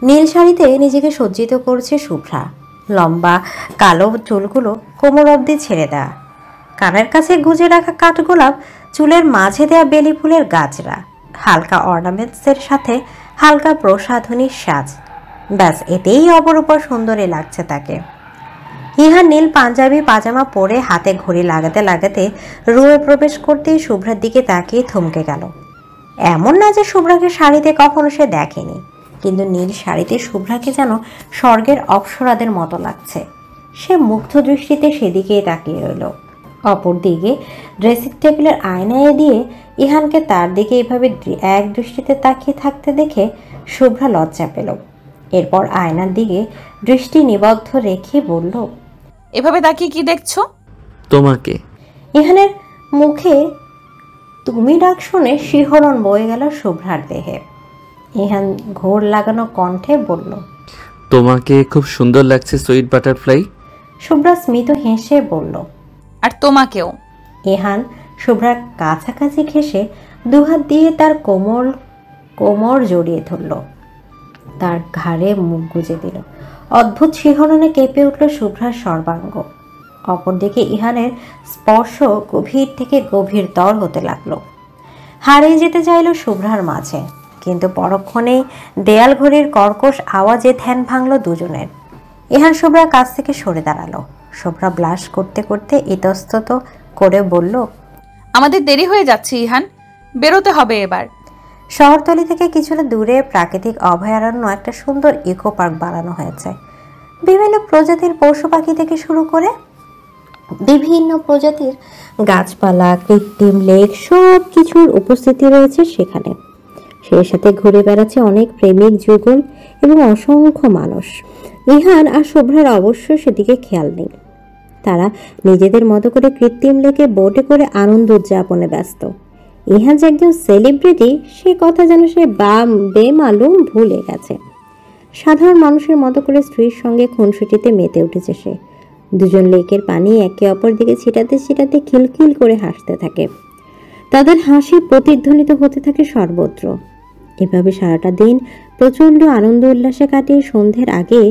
নীল শাড়িতে নিজেকে সজ্জিত করছে শুভ্রা। লম্বা কালো চুলগুলো কোমর অবধি ছেড়ে দেয়া, কানের কাছে গুজে রাখা কাঠগোলাপ, চুলের মাঝে দেয়া বেলি ফুলের গাছরা, হালকা অর্নামেন্টসের সাথে হালকা প্রসাধনী সাজ। ব্যাস, এতেই অপরূপা সুন্দরী লাগছে তাকে। ইহান নীল পাঞ্জাবি পাজামা পরে হাতে ঘড়ি লাগাতে লাগাতে রুমে প্রবেশ করতেই শুভ্রার দিকে তাকিয়ে থমকে গেল। এমন না যে শুভ্রাকে শাড়িতে কখনো সে দেখেনি, কিন্তু নীল শাড়িতে শুভ্রাকে যেন স্বর্গের অপ্সরাদের মতো লাগছে। সে মুগ্ধ দৃষ্টিতে সেদিকেই তাকিয়ে রইল। অপরদিকে ড্রেসিং টেবিলের আয়নায় দিয়ে ইহানকে তার দিকে এভাবে এক দৃষ্টিতে তাকিয়ে থাকতে দেখে শুভ্রা লজ্জা পেল। এরপর আয়নার দিকে দৃষ্টি নিবদ্ধ রেখে বলল, এভাবে তাকিয়ে কি দেখছো? তোমাকে। ইহানের মুখে তুমি ডাক শুনে শিহরণ বয়ে গেল শুভ্রার দেহে। ইহান ঘোর লাগানো কণ্ঠে বলল, তোমাকে খুব সুন্দর লাগছে সুইট বাটারফ্লাই। শুভ্রা স্মিত হেসে বলল, আর তোমাকেও। ইহান শুভ্রার কাছাকাছি ঘেঁষে দুহাত দিয়ে তার কোমর জড়িয়ে ধরল, তার ঘাড়ে মুখ গুজে দিল। অদ্ভুত শিহরণে কেঁপে উঠল শুভ্রার সর্বাঙ্গ। অপরদিকে ইহানের স্পর্শ গভীর থেকে গভীরতর হতে লাগলো, হারিয়ে যেতে চাইল শুভ্রার মাঝে। কিন্তু পরক্ষণেই দেয়াল ঘড়ির কর্কশ আওয়াজে ধ্যান ভাঙল দুজনের। ইহান শুভ্রার কাছ থেকে সরে দাঁড়ালো। শুভ্রা ব্লাশ করতে করতে ইতস্তত করে বলল, আমাদের দেরি হয়ে যাচ্ছে ইহান, বেরোতে হবে এবার। শহরতলি থেকে কিছুটা দূরে প্রাকৃতিক অভয়ারণ্য একটা সুন্দর ইকো পার্ক বানানো হয়েছে। বিভিন্ন প্রজাতির পশু পাখি থেকে শুরু করে বিভিন্ন প্রজাতির গাছপালা, কৃত্রিম লেক, সব কিছুর উপস্থিতি রয়েছে সেখানে। সেই সাথে ঘুরে বেড়াচ্ছে অনেক প্রেমিক যুগল এবং অসংখ্য মানুষ। ইহান আর শুভ্রার অবশ্য সেদিকে খেয়াল নেই। তারা নিজেদের মতো করে কৃত্রিম লেকে বোটে করে আনন্দ উদযাপনে ব্যস্ত। ইহান যে একজন সেলিব্রিটি সে কথা যেন সে বেমালুম ভুলে গেছে। সাধারণ মানুষের মতো করে স্ত্রীর সঙ্গে খুনসুটিতে মেতে উঠেছে সে। দুজন লেকের পানি একে অপর দিকে ছিটাতে ছিটাতে খিলখিল করে হাসতে থাকে। তাদের হাসি প্রতিধ্বনিত হতে থাকে সর্বত্র। এভাবে সারাটা দিন প্রচণ্ড আনন্দ উল্লাসে কাটিয়ে সন্ধ্যের আগে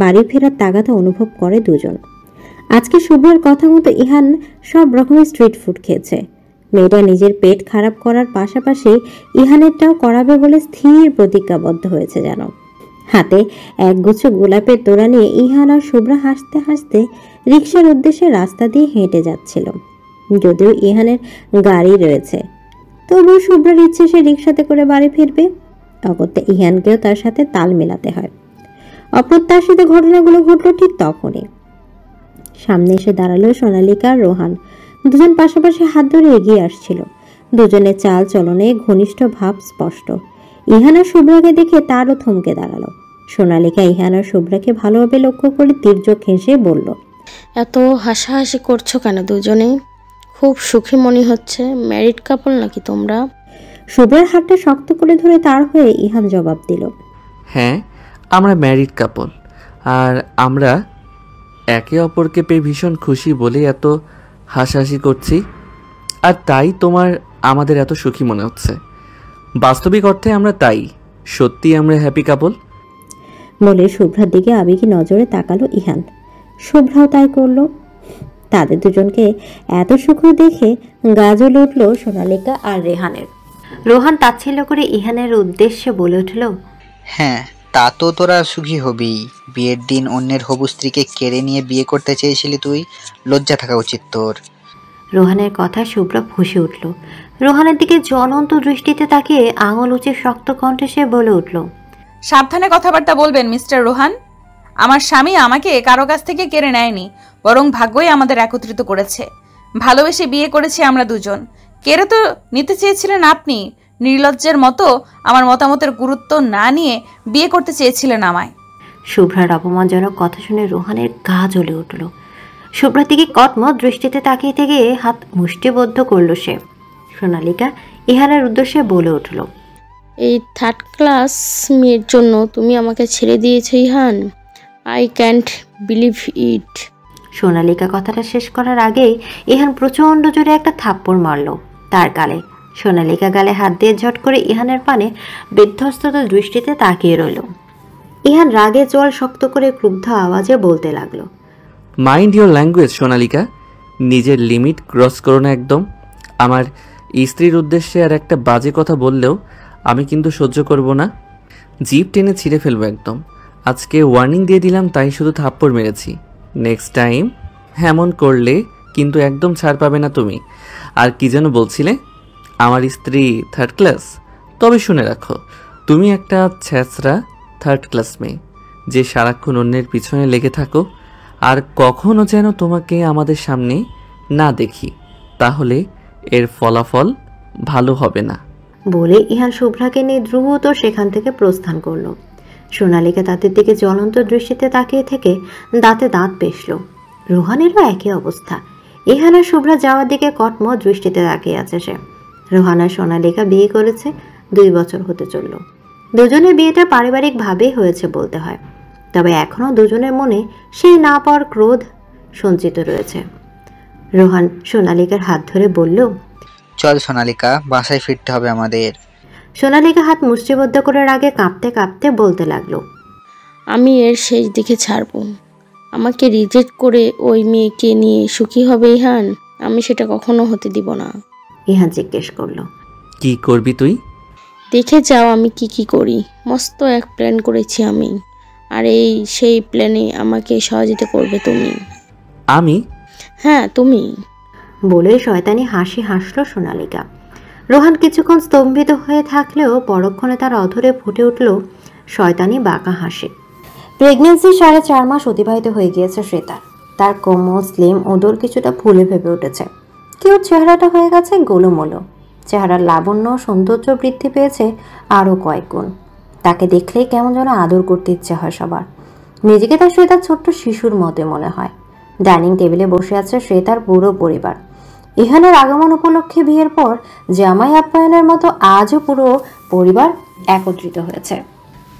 বাড়ি ফেরার তাগাদা অনুভব করে দুজন। আজকে শুভ্রার কথা মতো ইহান সব রকমের স্ট্রিট ফুড খেয়েছে। মেয়েটা নিজের পেট খারাপ করার পাশাপাশি ইহানেরটাও করাবে বলে স্থির প্রতিজ্ঞাবদ্ধ হয়েছে যেন। হাতে একগুচ্ছ গোলাপের তোড়া নিয়ে ইহান আর শুভ্রা হাসতে হাসতে রিকশার উদ্দেশ্যে রাস্তা দিয়ে হেঁটে যাচ্ছিল। যদিও ইহানের গাড়ি রয়েছে, তবুও শুভ্রার ইচ্ছে সে রিকশাতে করে বাড়ি ফিরবে। অগত্যা ইহানকেও তার সাথে তাল মেলাতে হয়। অপ্রত্যাশিত ঘটনাগুলো ঘটল ঠিক তখনই। সামনে এসে দাঁড়ালো সোনালিকা আর রোহান। দুজন পাশাপাশি হাত ধরে এগিয়ে আসছিল। দুজনের চাল চলনে ঘনিষ্ঠ ভাব স্পষ্ট। ইহান আর শুভ্রাকে দেখে তারও থমকে দাঁড়ালো। সোনালিকা ইহান আর শুভ্রাকে ভালোভাবে লক্ষ্য করে তীর্যক হেসে বলল, এত হাসাহাসি করছো কেন দুজনে? খুব সুখী মনে হচ্ছে। ম্যারিড কাপল নাকি তোমরা? শুভ্রার হাতটা শক্ত করে ধরে তার হয়ে ইহান জবাব দিল, হ্যাঁ, আমরা ম্যারিড কাপল, আর আমরা একে অপরকে পেয়ে ভীষণ খুশি বলে এত হাসাহাসি করছি। আর তাই তোমার আমাদের এত সুখী মনে হচ্ছে। বাস্তবিক অর্থে আমরা তাই, সত্যি আমরা হ্যাপি কাপল। বলে শুভ্রার দিকে আবেগী নজরে তাকালো ইহান। শুভ্রাও তাই করল। তাদের দুজনকে এত সুখ দেখে গা জ্বলে উঠল সোনালিকা আর রেহানের। রোহান তাচ্ছিল্য করে ইহানের উদ্দেশ্যে বলে উঠল, হ্যাঁ, তা তো তোরা সুখী হবি। বিয়ের দিন অন্যের হবু স্ত্রীকে কেড়ে নিয়ে বিয়ে করতে চেয়েছিলি তুই, লজ্জা থাকা উচিত তোর। রোহানের কথায় শুভ্রা ফুঁসে উঠল। রোহানের দিকে জ্বলন্ত দৃষ্টিতে তাকিয়ে আঙুল উঁচে শক্ত কণ্ঠে সে বলে উঠল, সাবধানে কথাবার্তা বলবেন মিস্টার রোহান। আমার স্বামী আমাকে কারো কাছ থেকে কেড়ে নেয়নি, বরং ভাগ্যই আমাদের একত্রিত করেছে। ভালোবেসে বিয়ে করেছি আমরা দুজন। কেড়ে তো নিতে চেয়েছিলেন আপনি। নির্লজ্জের মতো আমার মতামতের গুরুত্ব না নিয়ে বিয়ে করতে চেয়েছিলেন আমায়। শুভ্রার অপমানজনক কথা শুনে রোহানের গা জ্বলে উঠল। শুভ্রার দিকে কটমট দৃষ্টিতে তাকিয়ে থেকে হাত মুষ্টিবদ্ধ করল সে। সোনালিকা ইহানের উদ্দেশ্যে বলে উঠল, এই থার্ড ক্লাস মেয়ের জন্য তুমি আমাকে ছেড়ে দিয়েছো Ihan. I can't believe it. Sonalika কথাটা শেষ করার আগেই ইহান প্রচণ্ড জোরে একটা থাপ্পড় মারল তার গালে। সোনালিকা গালে হাত দিয়ে ঝট করে ইহানের পানে বিধ্বস্তত দৃষ্টিতে তাকিয়ে রইল। ইহান রাগে জল শক্ত করে ক্রুদ্ধ আওয়াজে বলতে লাগলো, মাইন্ড ইওর ল্যাঙ্গুয়েজ সোনালিকা, নিজের লিমিট ক্রস করো না একদম। আমার স্ত্রীর উদ্দেশ্যে আর একটা বাজে কথা বললেও আমি কিন্তু সহ্য করব না, জিভ টেনে ছিঁড়ে ফেলবো একদম। আজকে ওয়ার্নিং দিয়ে দিলাম তাই শুধু থাপ্পড় মেরেছি। নেক্সট টাইম এমন করলে কিন্তু একদম ছাড় পাবে না তুমি। আর কি যেন বলছিলে, আমার স্ত্রী থার্ড ক্লাস? তবে শুনে রাখো, তুমি একটা ছ্যাঁচড়া থার্ড ক্লাস মেয়ে যে সারাক্ষণ অন্যের পিছনে লেগে থাকো। আর কখনো যেন তোমাকে আমাদের সামনে না দেখি, তাহলে এর ফলাফল ভালো হবে না। বলে ইহান শুভ্রাকে নিয়ে দ্রুত সেখান থেকে প্রস্থান করল। সোনালিকা তাদের দিকে জ্বলন্ত দৃষ্টিতে তাকিয়ে থেকে দাঁতে দাঁত পেশল। রোহানেরও একই অবস্থা। ইহান আর শুভ্রা যাওয়ার দিকে কটমট দৃষ্টিতে তাকিয়ে আছে সে। রোহান আর সোনালিকা বিয়ে করেছে 2 বছর হতে চলল। দুজনের বিয়েটা পারিবারিকভাবেই হয়েছে বলতে হয়, তবে এখনও দুজনের মনে সেই না পাওয়ার ক্রোধ সঞ্চিত রয়েছে। রোহান সোনালিকার হাত ধরে বলল, চল সোনালিকা, বাসায় ফিরতে হবে আমাদের। সোনালিকা হাত মুষ্টিবদ্ধ করার আগে কাঁপতে কাঁপতে বলতে লাগলো, আমি এর শেষ দিকে ছাড়বো। আমাকে রিজেক্ট করে ওই মেয়েকে নিয়ে সুখী হবে ইহান? আমি সেটা কখনো হতে দিব না। ইহান জিজ্ঞেস করলো, কি করবি তুই? দেখে যাও আমি কি করি। মস্ত এক প্ল্যান করেছি আমি, আর সেই প্ল্যানে আমাকে সহযোগিতা করবে তুমি। আমি? হ্যাঁ তুমি। বলে শয়তানি হাসি হাসল সোনালিকা। রোহান কিছুক্ষণ স্তম্ভিত হয়ে থাকলেও পরক্ষণে তার অধরে ফুটে উঠল শয়তানি বাঁকা হাসি। প্রেগনেন্সি 4.5 মাস অতিবাহিত হয়ে গিয়েছে শ্বেতার। তার কোমল স্লিম ওদর কিছুটা ফুলে ভেবে উঠেছে। কেউ চেহারাটা হয়ে গেছে গোলুমোলো। চেহারার লাবণ্য সৌন্দর্য বৃদ্ধি পেয়েছে আরও কয়েক গুণ। তাকে দেখলেই কেমন যেন আদর করতে ইচ্ছে হয় সবার। নিজেকে তার শ্বেতার ছোট্ট শিশুর মতে মনে হয়। ডাইনিং টেবিলে বসে আছে শ্বেতার পুরো পরিবার। ইহানের আগমন উপলক্ষে বিয়ের পর জামাই আপ্যায়নের মতো আজও পুরো পরিবার একত্রিত হয়েছে।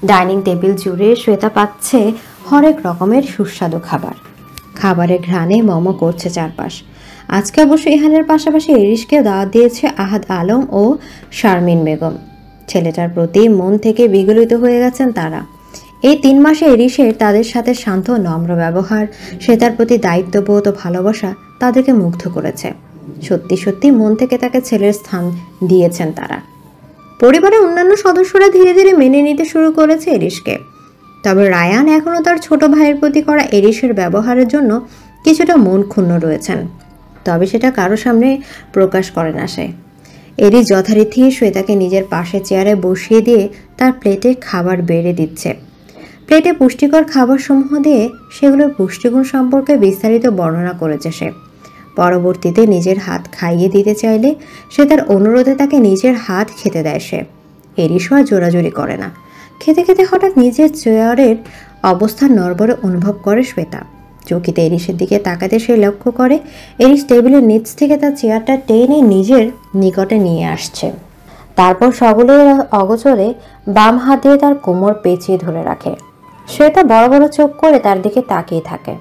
ডাইনিং টেবিল জুড়ে শ্বেতা পাচ্ছে হরেক রকমের সুস্বাদু খাবার। খাবারের ঘ্রাণে মম করছে চারপাশ। আজকে অবশ্য ইহানের পাশাপাশি এরিশকেও দাওয়াত দিয়েছে আহাদ আলম ও শারমিন বেগম। ছেলেটার প্রতি মন থেকে বিগলিত হয়ে গেছেন তারা। এই 3 মাসে এরিশের তাদের সাথে শান্ত নম্র ব্যবহার, শ্বেতার প্রতি দায়িত্ববোধ ও ভালোবাসা তাদেরকে মুগ্ধ করেছে। সত্যি সত্যি মন থেকে তাকে ছেলের স্থান দিয়েছেন তারা। পরিবারের অন্যান্য সদস্যরা ধীরে ধীরে মেনে নিতে শুরু করেছে এরিশকে। তবে রায়ান এখনও তার ছোট ভাইয়ের প্রতি করা এরিশের ব্যবহারের জন্য কিছুটা মন ক্ষুণ্ণ রয়েছেন। তবে সেটা কারো সামনে প্রকাশ করে না সে। এরিশ যথারীতি শ্বেতাকে নিজের পাশে চেয়ারে বসিয়ে দিয়ে তার প্লেটে খাবার বেড়ে দিচ্ছে। প্লেটে পুষ্টিকর খাবারসমূহ দিয়ে সেগুলোর পুষ্টিগুণ সম্পর্কে বিস্তারিত বর্ণনা করেছে সে। পরবর্তীতে নিজের হাত খাইয়ে দিতে চাইলে সে তার অনুরোধে তাকে নিজের হাত খেতে দেয় সে। এরিশও আর জোরাজুরি করে না। খেতে খেতে হঠাৎ নিজের চেয়ারের অবস্থান নড়বড়ে অনুভব করে শ্বেতা। চকিতে এরিশের দিকে তাকাতে সে লক্ষ্য করে এরিশ টেবিলের নিচ থেকে তার চেয়ারটা টেনে নিজের নিকটে নিয়ে আসছে। তারপর সকলের অগোচরে বাম হাত দিয়ে তার কোমর পেঁচিয়ে ধরে রাখে। শ্বেতা বড় বড় চোখ করে তার দিকে তাকিয়ে থাকে,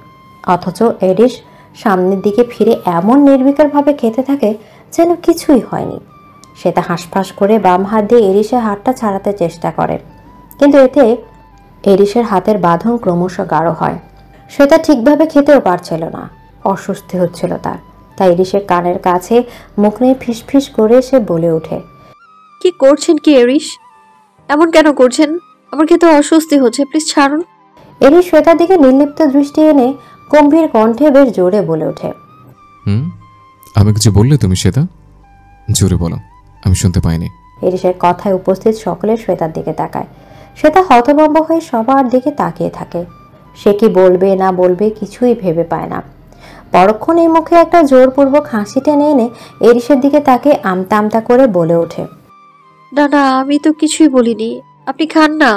অথচ এরিশ সামনের দিকে ফিরে এমন নির্বিকারভাবে খেতে থাকে যেন কিছুই হয়নি। শ্বেতা হাঁসফাঁস করে বাম হাত দিয়ে এরিশের হাতটা ছাড়াতে চেষ্টা করে, কিন্তু এতে এরিশের হাতের বাঁধন ক্রমশ গাঢ় হয়। শ্বেতা ঠিকভাবে খেতেও পারছিল না, অস্বস্তি হচ্ছিল তার। তাই এরিশের কানের কাছে মুখ নিয়ে ফিসফিস করে সে বলে ওঠে, কি করছেন কি এরিশ? এমন কেন করছেন? আমার খেতে অস্বস্তি হচ্ছে, প্লিজ ছাড়ুন। এরিস শ্বেতার দিকে নির্লিপ্ত দৃষ্টি এনে গম্ভীর কণ্ঠে বেশ জোরে বলে ওঠে। আমি কিছু বললে তুমি শ্বেতা? জোরে বলো, আমি শুনতে পাইনি। এরিসের কথায় উপস্থিত সকলে শ্বেতার দিকে তাকায়। শ্বেতা হতভম্ব হয়ে সবার দিকে তাকিয়ে থাকে। সে কি বলবে না বলবে কিছুই ভেবে পায় না। পরক্ষণ এই মুখে একটা জোরপূর্বক হাসি টেনে এনে এরিসের দিকে তাকে আমতা আমতা করে বলে ওঠে, না না, আমি তো কিছুই বলিনি, আপনি খান না।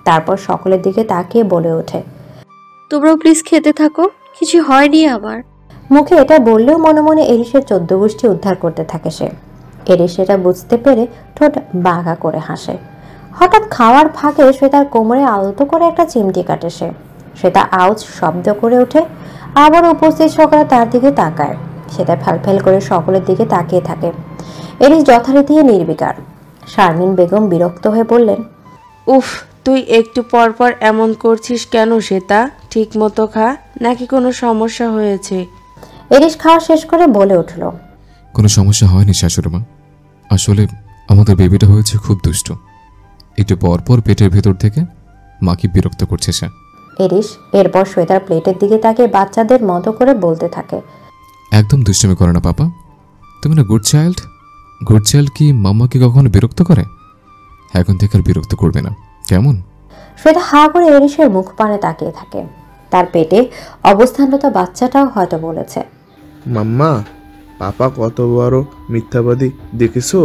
তারপর সকলের দিকে তাকিয়ে বলে ওঠে, তোমরাও প্লিজ খেতে থাকো, কিছু হয়নি আমার। মুখে এটা বললেও মনে মনে এরিসের 14 গোষ্ঠী উদ্ধার করতে থাকে সে। এরিস এটা বুঝতে পেরে ঠোঁট বাঁকা করে হাসে। হঠাৎ খাওয়ার ফাঁকে শ্বেতার কোমরে আলতো করে একটা চিমটি কাটে সে। শ্বেতা আউচ শব্দ করে ওঠে। আবার উপস্থিত সকলে তার দিকে তাকায়। শ্বেতা ফ্যালফ্যাল করে সকলের দিকে তাকিয়ে থাকে। এরিস যথারীতি নির্বিকার। শারমিন বেগম বিরক্ত হয়ে বললেন, উফ, তুই একটু পর পর এমন করছিস কেন শ্বেতা? ঠিক মতো খা, নাকি কোনো সমস্যা হয়েছে? এরিস খাওয়া শেষ করে বলে উঠল, কোনো সমস্যা হয়নি শাশুড়িমা। আসলে আমাদের বেবিটা হয়েছে খুব দুষ্ট। একটু পর পর পেটের ভেতর থেকে মাকে বিরক্ত করছে সে। এরিস এরপর শ্বেতার প্লেটের দিকে তাকিয়ে বাচ্চাদের মতো করে বলতে থাকে, একদম দুষ্টুমি করে না পাপা, তুমি না গুড চাইল্ড। গুড চাইল্ড কি মাম্মাকে কখনো বিরক্ত করে? এখন থেকে আর বিরক্ত করবে না, কেমন? শ্বেতা হা করে এরিসের মুখ পানে তাকিয়ে থাকে। তার পেটে অবস্থানরত বাচ্চাটাও হয়তো বলেছে, মাম্মা, পাপা কত বড় মিথ্যাবাদী দেখেছো?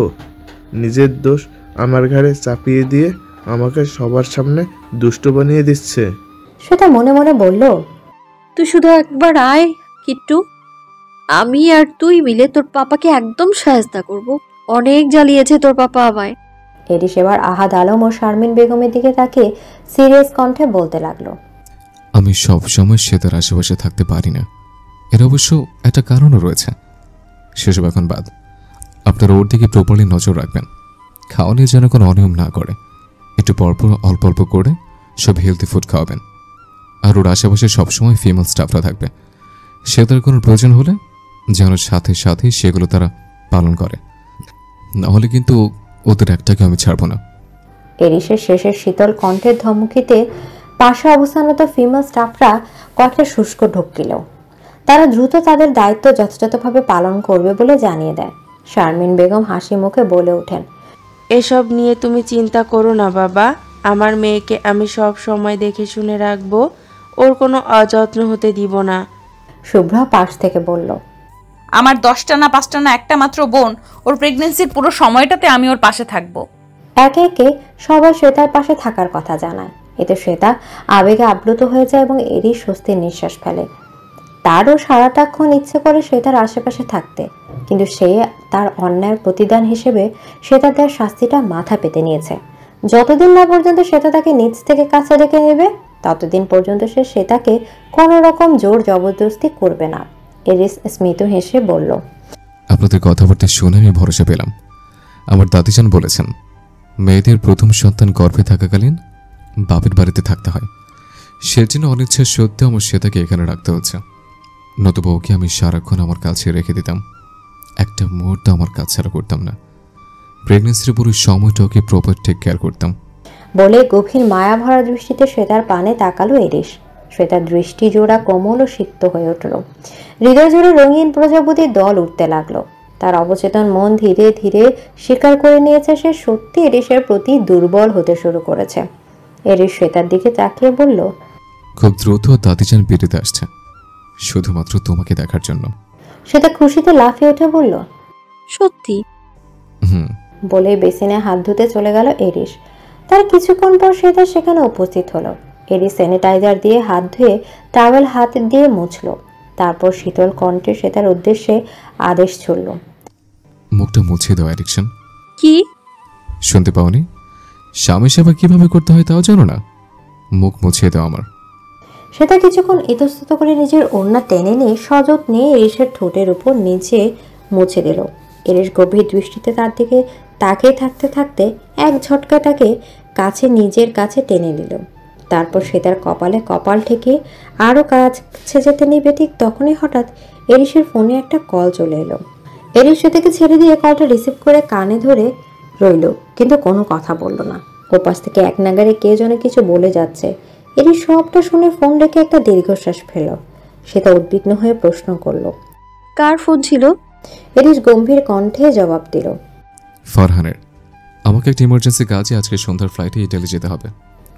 নিজের দোষ আমার ঘাড়ে চাপিয়ে দিয়ে আমাকে সবার সামনে দুষ্ট বানিয়ে দিচ্ছে। শ্বেতা মনে মনে বলল, তুই শুধু একবার আয় কিট্টু, আমি আর তুই মিলে তোর পাপাকে একদম সাহায্য করব। অনেক জ্বালিয়েছে তোর পাপা আমায়। এরিস এবার আহাদ আলম ও শারমিন বেগমের দিকে তাকিয়ে সিরিয়াস কণ্ঠে বলতে লাগলো, আমি সব সময় শ্বেতার আশেপাশে থাকতে পারি না। এর অবশ্য একটা কারণও রয়েছে। সেসব এখন বাদ। আপনারা ওর দিকে প্রপারলি নজর রাখবেন। খাওয়া নিয়ে যেন কোনো অনিয়ম না করে। একটু পরপর অল্প অল্প করে সব হেলদি ফুড খাওয়াবেন। আর ওর আশেপাশে সবসময় ফিমেল স্টাফরা থাকবে। শ্বেতার কোনো প্রয়োজন হলে যেন সাথে সাথে সেগুলো তারা পালন করে। নাহলে কিন্তু ওদের একটাকে আমি ছাড়বো না। এরিসের শেষের শীতল কণ্ঠের ধমকিতে পাশে অবস্থানরত ফিমেল স্টাফরা কয়েকটা শুষ্ক ঢুকিল। তারা দ্রুত তাদের দায়িত্ব যথাযথভাবে পালন করবে বলে জানিয়ে দেয়। শারমিন বেগম হাসি মুখে বলে ওঠেন, এসব নিয়ে তুমি চিন্তা করো না বাবা, আমার মেয়েকে আমি সব সময় দেখে শুনে রাখবো, ওর কোনো অযত্ন হতে দিব না। শুভ্র পাশ থেকে বলল, আমার 10টা না 5টা না একটা মাত্র বোন, ওর প্রেগনেন্সির পুরো সময়টাতে আমি ওর পাশে থাকবো। একে একে সবাই শ্বেতার পাশে থাকার কথা জানায়। এতে শ্বেতা আবেগে আপ্লুত হয়ে যায় এবং এরই স্বস্তির নিঃশ্বাস ফেলে। তারও সারাটাক্ষণ ইচ্ছে করে শ্বেতার আশেপাশে থাকতে, কিন্তু সে তার অন্যায়ের প্রতিদান হিসেবে শ্বেতা তার শাস্তিটা মাথা পেতে নিয়েছে। যতদিন না পর্যন্ত শ্বেতা তাকে নিজ থেকে কাছে ডেকে নেবে, ততদিন পর্যন্ত সে শ্বেতাকে কোনো রকম জোর জবরদস্তি করবে না। এরিস স্মিত হেসে বলল, আপনাদের কথাবার্তা শুনে আমি ভরসা পেলাম। আমার দাদিজান বলেছেন, মেয়েদের প্রথম সন্তান গর্ভে থাকাকালীন বাপের বাড়িতে থাকতে হয়। সেজন্য অনিচ্ছা সত্ত্বেও আমার শ্বেতাকে এখানে রাখতে হচ্ছে। নতুবা ওকে আমি সারাক্ষণ আমার কাছে রেখে দিতাম। একটা মুহূর্ত আমার কাজ ছাড়া করতাম না। প্রেগনেন্সির পুরো সময়টা ওকে প্রপার টেক কেয়ার করতাম। বলে গভীর মায়া ভরা দৃষ্টিতে শ্বেতার পানে তাকালো এরিস। শ্বেতার দৃষ্টি জোড়া কোমল ও সিক্ত হয়ে উঠল। হৃদয় জুড়ে রঙিন প্রজাপতির দল উঠতে লাগলো। তার অবচেতন মন ধীরে ধীরে স্বীকার করে নিয়েছে সে সত্যি এরিসের প্রতি দুর্বল হতে শুরু করেছে। এরিস শ্বেতার দিকে তাকিয়ে বলল, খুব দ্রুত দাদিজান বেরিয়ে আসছে, শুধুমাত্র তোমাকে দেখার জন্য। শ্বেতা খুশিতে লাফিয়ে উঠে বলল, সত্যি? বলে বেসিনে হাত ধুতে চলে গেল এরিস। তার কিছুক্ষণ পর শ্বেতা সেখানে উপস্থিত হলো। এরিস স্যানিটাইজার দিয়ে হাত ধুয়ে টাওয়েল হাত দিয়ে মুছলো। তারপর শীতল কণ্ঠে শ্বেতার উদ্দেশ্যে আদেশ ছুড়ল, মুখটা মুছিয়ে দাও অ্যাডিকশন। কি শুনতে পাওনি? স্বামী সেবা কিভাবে করতে হয় তাও জানো না? মুখ মুছিয়ে দাও আমার। শ্বেতা কিছুক্ষণ ইতস্তত করে নিজের ওড়না টেনে নিয়ে সযত্নে এরিসের ঠোঁটের উপর নিচে মুছে দিল। এরিস গভীর দৃষ্টিতে তার দিকে তাকিয়ে থাকতে থাকতে এক ঝটকা তাকে কাছে নিজের কাছে টেনে নিল। তারপর শ্বেতার কপালে কপাল ঠেকে আরও কাছে যেতে নিবে, ঠিক তখনই হঠাৎ এরিসের ফোনে একটা কল চলে এলো। এরিস শ্বেতাকে ছেড়ে দিয়ে কলটা রিসিভ করে কানে ধরে রইল, কিন্তু কোনো কথা বলল না। ওপাশ থেকে এক নাগারে কে যেন কিছু বলে যাচ্ছে। এরই সবটা শুনে ফোন রেখে একটা দীর্ঘশ্বাস ফেল। সেটা উদ্বিগ্ন হয়ে প্রশ্ন করলো, কার ফোন ছিল? এরিস গম্ভীর কণ্ঠে জবাব দিল, ফারহানের। আমাকে একটা ইমার্জেন্সি কাজে আজকে সন্ধ্যার ফ্লাইটে ইটালি যেতে হবে।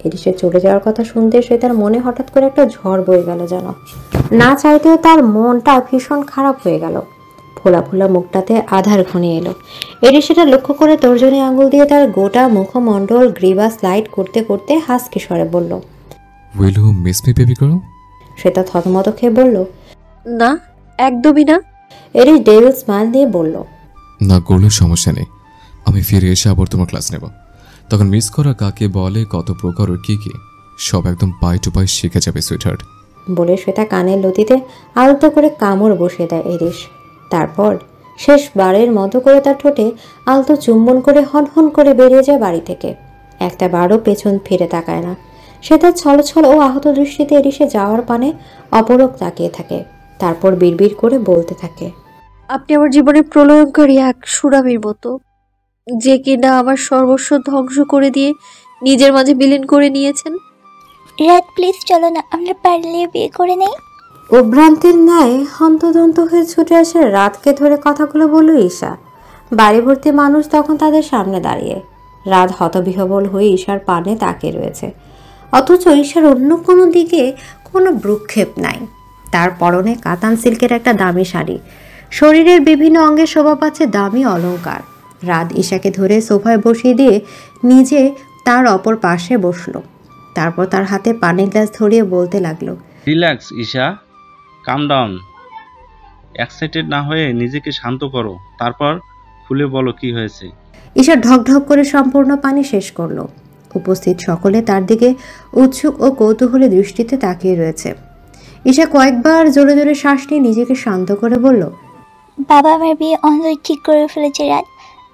এরিসের চলে যাওয়ার কথা শুনতে সে তার মনে হঠাৎ করে একটা ঝড় বয়ে গেল যেন। না চাইতেও তার মনটা ভীষণ খারাপ হয়ে গেল। ফোলা ফোলা মুখটাতে আধার ঘনিয়ে এলো। এরিস সেটা লক্ষ্য করে তর্জনী আঙুল দিয়ে তার গোটা মুখমণ্ডল গ্রীবা স্লাইড করতে করতে হাসকি স্বরে বলল, will you miss me baby girl? সেটা থতমত খেয়ে বলল, না, একদমই না। এরিস ডেভিল স্মাইল দিয়ে বলল, না করলেও সমস্যা নেই, আমি ফিরে এসে আবার তোমার ক্লাস নেব। তখন মিস করা কাকে বলে, কত প্রকার ও কী কী, সব একদম পাই টু পাই শিখে যাবে সুইটহার্ট। বলে শ্বেতা কানের লতিতে আলতো করে কামড় বসে দেয় এরিস। তারপর শেষবারের মতো করে তার ঠোঁটে আলতো চুম্বন করে হনহন করে বেরিয়ে যায় বাড়ি থেকে। একটা বারও পেছন ফিরে তাকায় না। সে তার ছলছল ও আহত দৃষ্টিতে এরিসে যাওয়ার পানে অপলক তাকিয়ে থাকে। তারপর বিড়বিড় করে বলতে থাকে, আপনি আমার জীবনের প্রলয়ঙ্কারী এক সুরামির মতো, যে কিনা আমার সর্বস্ব ধ্বংস করে দিয়ে নিজের মাঝে বিলীন করে নিয়েছেন। রাত প্লিজ চলো না, আমরা পারলে বিয়ে করে নেই। উভ্রান্তির ন্যায় হন্তদন্ত হয়ে ছুটে আসে রাতকে ধরে কথাগুলো বলল ঈশা। বাড়ি ভর্তি মানুষ তখন তাদের সামনে দাঁড়িয়ে। রাত হতবিহবল হয়ে ঈশার পানে তাকিয়ে রয়েছে, অথচ ঈশার অন্য কোনো দিকে কোনো ভ্রুক্ষেপ নাই। তার পরনে কাতান সিল্কের একটা দামি শাড়ি, শরীরের বিভিন্ন অঙ্গে শোভা পাচ্ছে দামি অলংকার। রাত ঈশাকে ধরে সোফায় বসিয়ে দিয়ে নিজে তার অপর পাশে বসলো। তারপর তার হাতে পানির গ্লাস ধরিয়ে বলতে লাগলো, রিল্যাক্স ঈশা, কাম ডাউন। এক্সাইটেড না হয়ে নিজেকে শান্ত করো, তারপর খুলে বলো কি হয়েছে। ঈশা ঢকঢক করে সম্পূর্ণ পানি শেষ করলো। উপস্থিত সকলে তার দিকে উৎসুক ও কৌতূহলী দৃষ্টিতে তাকিয়ে রয়েছে। ঈশা কয়েকবার জোরে জোরে শ্বাস নিয়ে নিজেকে শান্ত করে বলল, বাবা আমার বিয়ে অনলাইন ঠিক করে ফেলেছে রাত।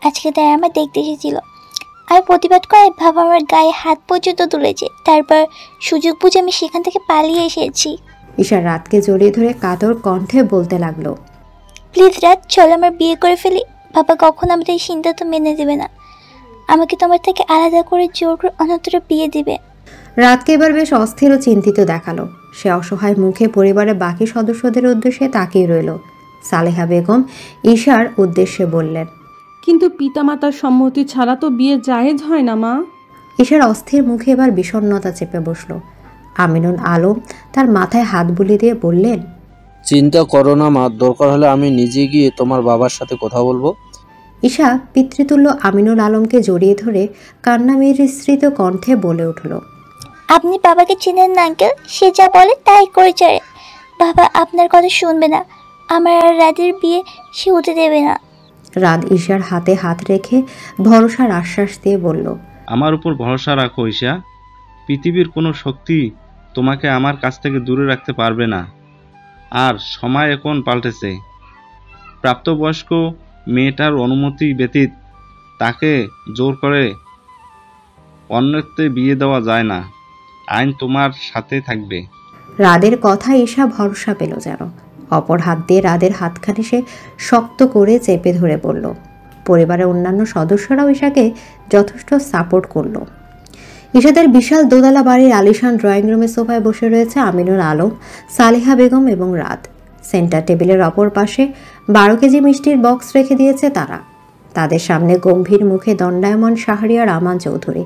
আজকে তাই আমার দেখতে এসেছিল। আমি প্রতিবাদ করায় বাবা আমার গায়ে হাত পর্যন্ত তুলেছে। তারপর সুযোগ বুঝে আমি সেখান থেকে পালিয়ে এসেছি। ঈশা রাতকে জড়িয়ে ধরে কাতর কণ্ঠে বলতে লাগলো, প্লিজ রাত চল আমার বিয়ে করে ফেলি। বাবা কখন আমাদের এই সিদ্ধান্ত মেনে দেবে না। আমাকে তোমার থেকে আলাদা করে জোর করে অন্যত্র বিয়ে দিবে। রাতকে এবার বেশ অস্থির ও চিন্তিত দেখালো। সে অসহায় মুখে পরিবারের বাকি সদস্যদের উদ্দেশ্যে তাকিয়ে রইল। সালেহা বেগম ঈশার উদ্দেশ্যে বললেন, কিন্তু পিতামাতার সম্মতি ছাড়া তো বিয়ে জায়েজ হয় না মা। ঈশার অস্থির মুখে এবার বিষণ্ণতা চেপে বসল। আমিনুল আলম তার মাথায় হাত বুলিয়ে দিয়ে বললেন, চিন্তা করো না মা, দরকার হলে আমি নিজে গিয়ে তোমার বাবার সাথে কথা বলবো। ঈশা পিতৃতুল্য আমিনুল আলমকে জড়িয়ে ধরে কান্না মিশ্রিত কণ্ঠে বলে উঠল, আপনি বাবাকে চেনেন না আঙ্কেল? সে যা বলে তাই করে চড়ে। বাবা আপনার কথা শুনবে না। আমার আর রাতের বিয়ে সে হতে দেবে না। রাত ঈশার হাতে হাত রেখে ভরসার আশ্বাস দিয়ে বলল, আমার উপর ভরসা রাখো ঈশা, পৃথিবীর কোনো শক্তি তোমাকে আমার কাছ থেকে দূরে রাখতে পারবে না। আর সময় এখন পাল্টেছে। প্রাপ্তবয়স্ক মেয়েটার অনুমতি ব্যতীত তাকে জোর করে অন্যত্রে বিয়ে দেওয়া যায় না। আইন তোমার সাথে থাকবে। রাদের কথা ঈশা ভরসা পেল যেন। অপর হাত দিয়ে রাদের হাতখানি সে শক্ত করে চেপে ধরে বলল। পরিবারের অন্যান্য সদস্যরাও ঈশাকে যথেষ্ট সাপোর্ট করলো। ঈশাদের বিশাল দোতলা বাড়ির আলিশান ড্রয়িং রুমে সোফায় বসে রয়েছে আমিনুল আলম, সালেহা বেগম এবং রাত। সেন্টার টেবিলের অপর পাশে 12 কেজি মিষ্টির বক্স রেখে দিয়েছে তারা। তাদের সামনে গম্ভীর মুখে দণ্ডায়মান শাহরিয়ার আমান চৌধুরী,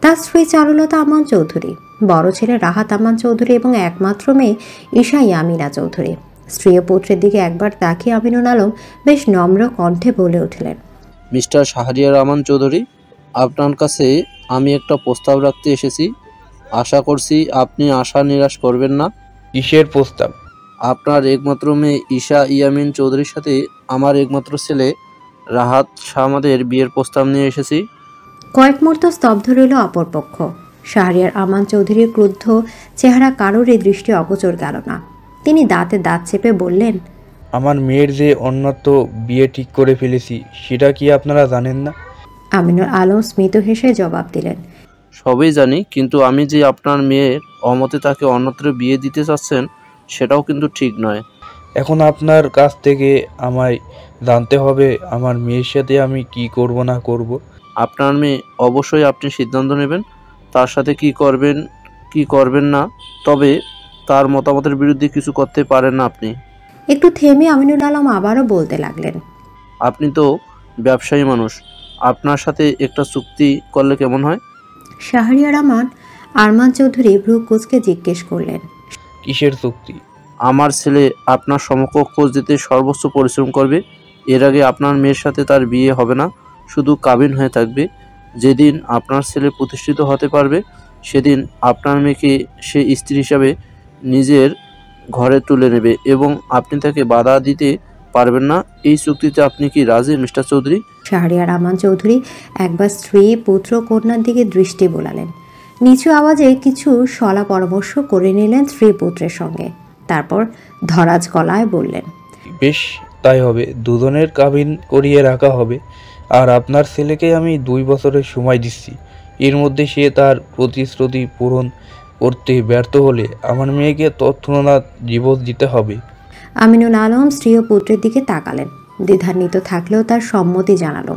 তার স্ত্রী চারুলতা আমান চৌধুরী, বড় ছেলে রাহাত আমান চৌধুরী এবং একমাত্র মেয়ে ঈশা ইয়ামিনা চৌধুরী। স্ত্রী ও পুত্রের দিকে একবার তাকিয়ে আমিনুল আলম বেশ নম্র কণ্ঠে বলে উঠলেন, মিস্টার শাহরিয়ার আমান চৌধুরী, আপনার কাছে আমি একটা প্রস্তাব রাখতে এসেছি। আশা করছি আপনি আশা নিরাশ করবেন না। কিসের প্রস্তাব? আপনার একমাত্র মেয়ে ঈশা ইয়ামিন চৌধুরীর সাথে আমার একমাত্র ছেলে রাহাত শাহমাদের বিয়ের প্রস্তাব নিয়ে এসেছি। কয়েক মুহূর্ত স্তব্ধ রইল অপরপক্ষ। শাহরিয়ার আমান চৌধুরীর ক্রুদ্ধ চেহারা কারোর এই দৃষ্টি অগোচর গেল না। তিনি দাঁতে দাঁত চেপে বললেন, আমার মেয়ের যে অন্যত্র বিয়ে ঠিক করে ফেলেছি সেটা কি আপনারা জানেন না? আমিনুল আলম স্মিত হেসে জবাব দিলেন, সবই জানি, কিন্তু আমি যে আপনার মেয়ের অমতে তাকে অন্যত্র বিয়ে দিতে চাচ্ছেন সেটাও কিন্তু ঠিক নয়। এখন আপনার কাছ থেকে আমায় জানতে হবে আমার মেয়ের সাথে আমি কি করব না করব। আপনার মেয়ে, অবশ্যই আপনি সিদ্ধান্ত নেবেন তার সাথে কি করবেন কি করবেন না, তবে তার মতামতের বিরুদ্ধে কিছু করতে পারেন না আপনি। একটু থেমে আমিনুল আলম আবারও বলতে লাগলেন, আপনি তো ব্যবসায়ী মানুষ, আপনার সাথে একটা চুক্তি করলে কেমন হয়? শাহরিয়ার আরমান চৌধুরী ভ্রু কুঁচকে জিজ্ঞেস করলেন, কিসের চুক্তি? আমার ছেলে আপনার সমকক্ষ খোঁজ দিতে সর্বোচ্চ পরিশ্রম করবে। এর আগে আপনার মেয়ের সাথে তার বিয়ে হবে না, শুধু কাবিন হয়ে থাকবে। যেদিন আপনার ছেলে প্রতিষ্ঠিত হতে পারবে সেদিন আপনার মেয়েকে সে স্ত্রী হিসাবে নিজের ঘরে তুলে নেবে এবং আপনি তাকে বাধা দিতে পারবেন না। এই চুক্তিতে আপনি কি রাজি মিস্টার চৌধুরী? শাহরিয়ার আমান চৌধুরী একবার স্ত্রী পুত্র কন্যার দিকে দৃষ্টি বোলালেন, নিচু আওয়াজে কিছু সলা পরামর্শ করে নিলেন স্ত্রী পুত্রের সঙ্গে, তারপর ধরাজ গলায় বললেন, বেশ, তাই হবে। দুজনের কাবিন করিয়ে রাখা হবে। আর আপনার ছেলেকে আমি 2 বছরের সময় দিচ্ছি। এর মধ্যে সে তার প্রতিশ্রুতি পূরণ করতে ব্যর্থ হলে আমার মেয়েকে তৎক্ষণাৎ ডিভোর্স দিতে হবে। আমিনুল আলম স্ত্রী ও পুত্রের দিকে তাকালেন, দ্বিধান্বিত থাকলেও তার সম্মতি জানালো।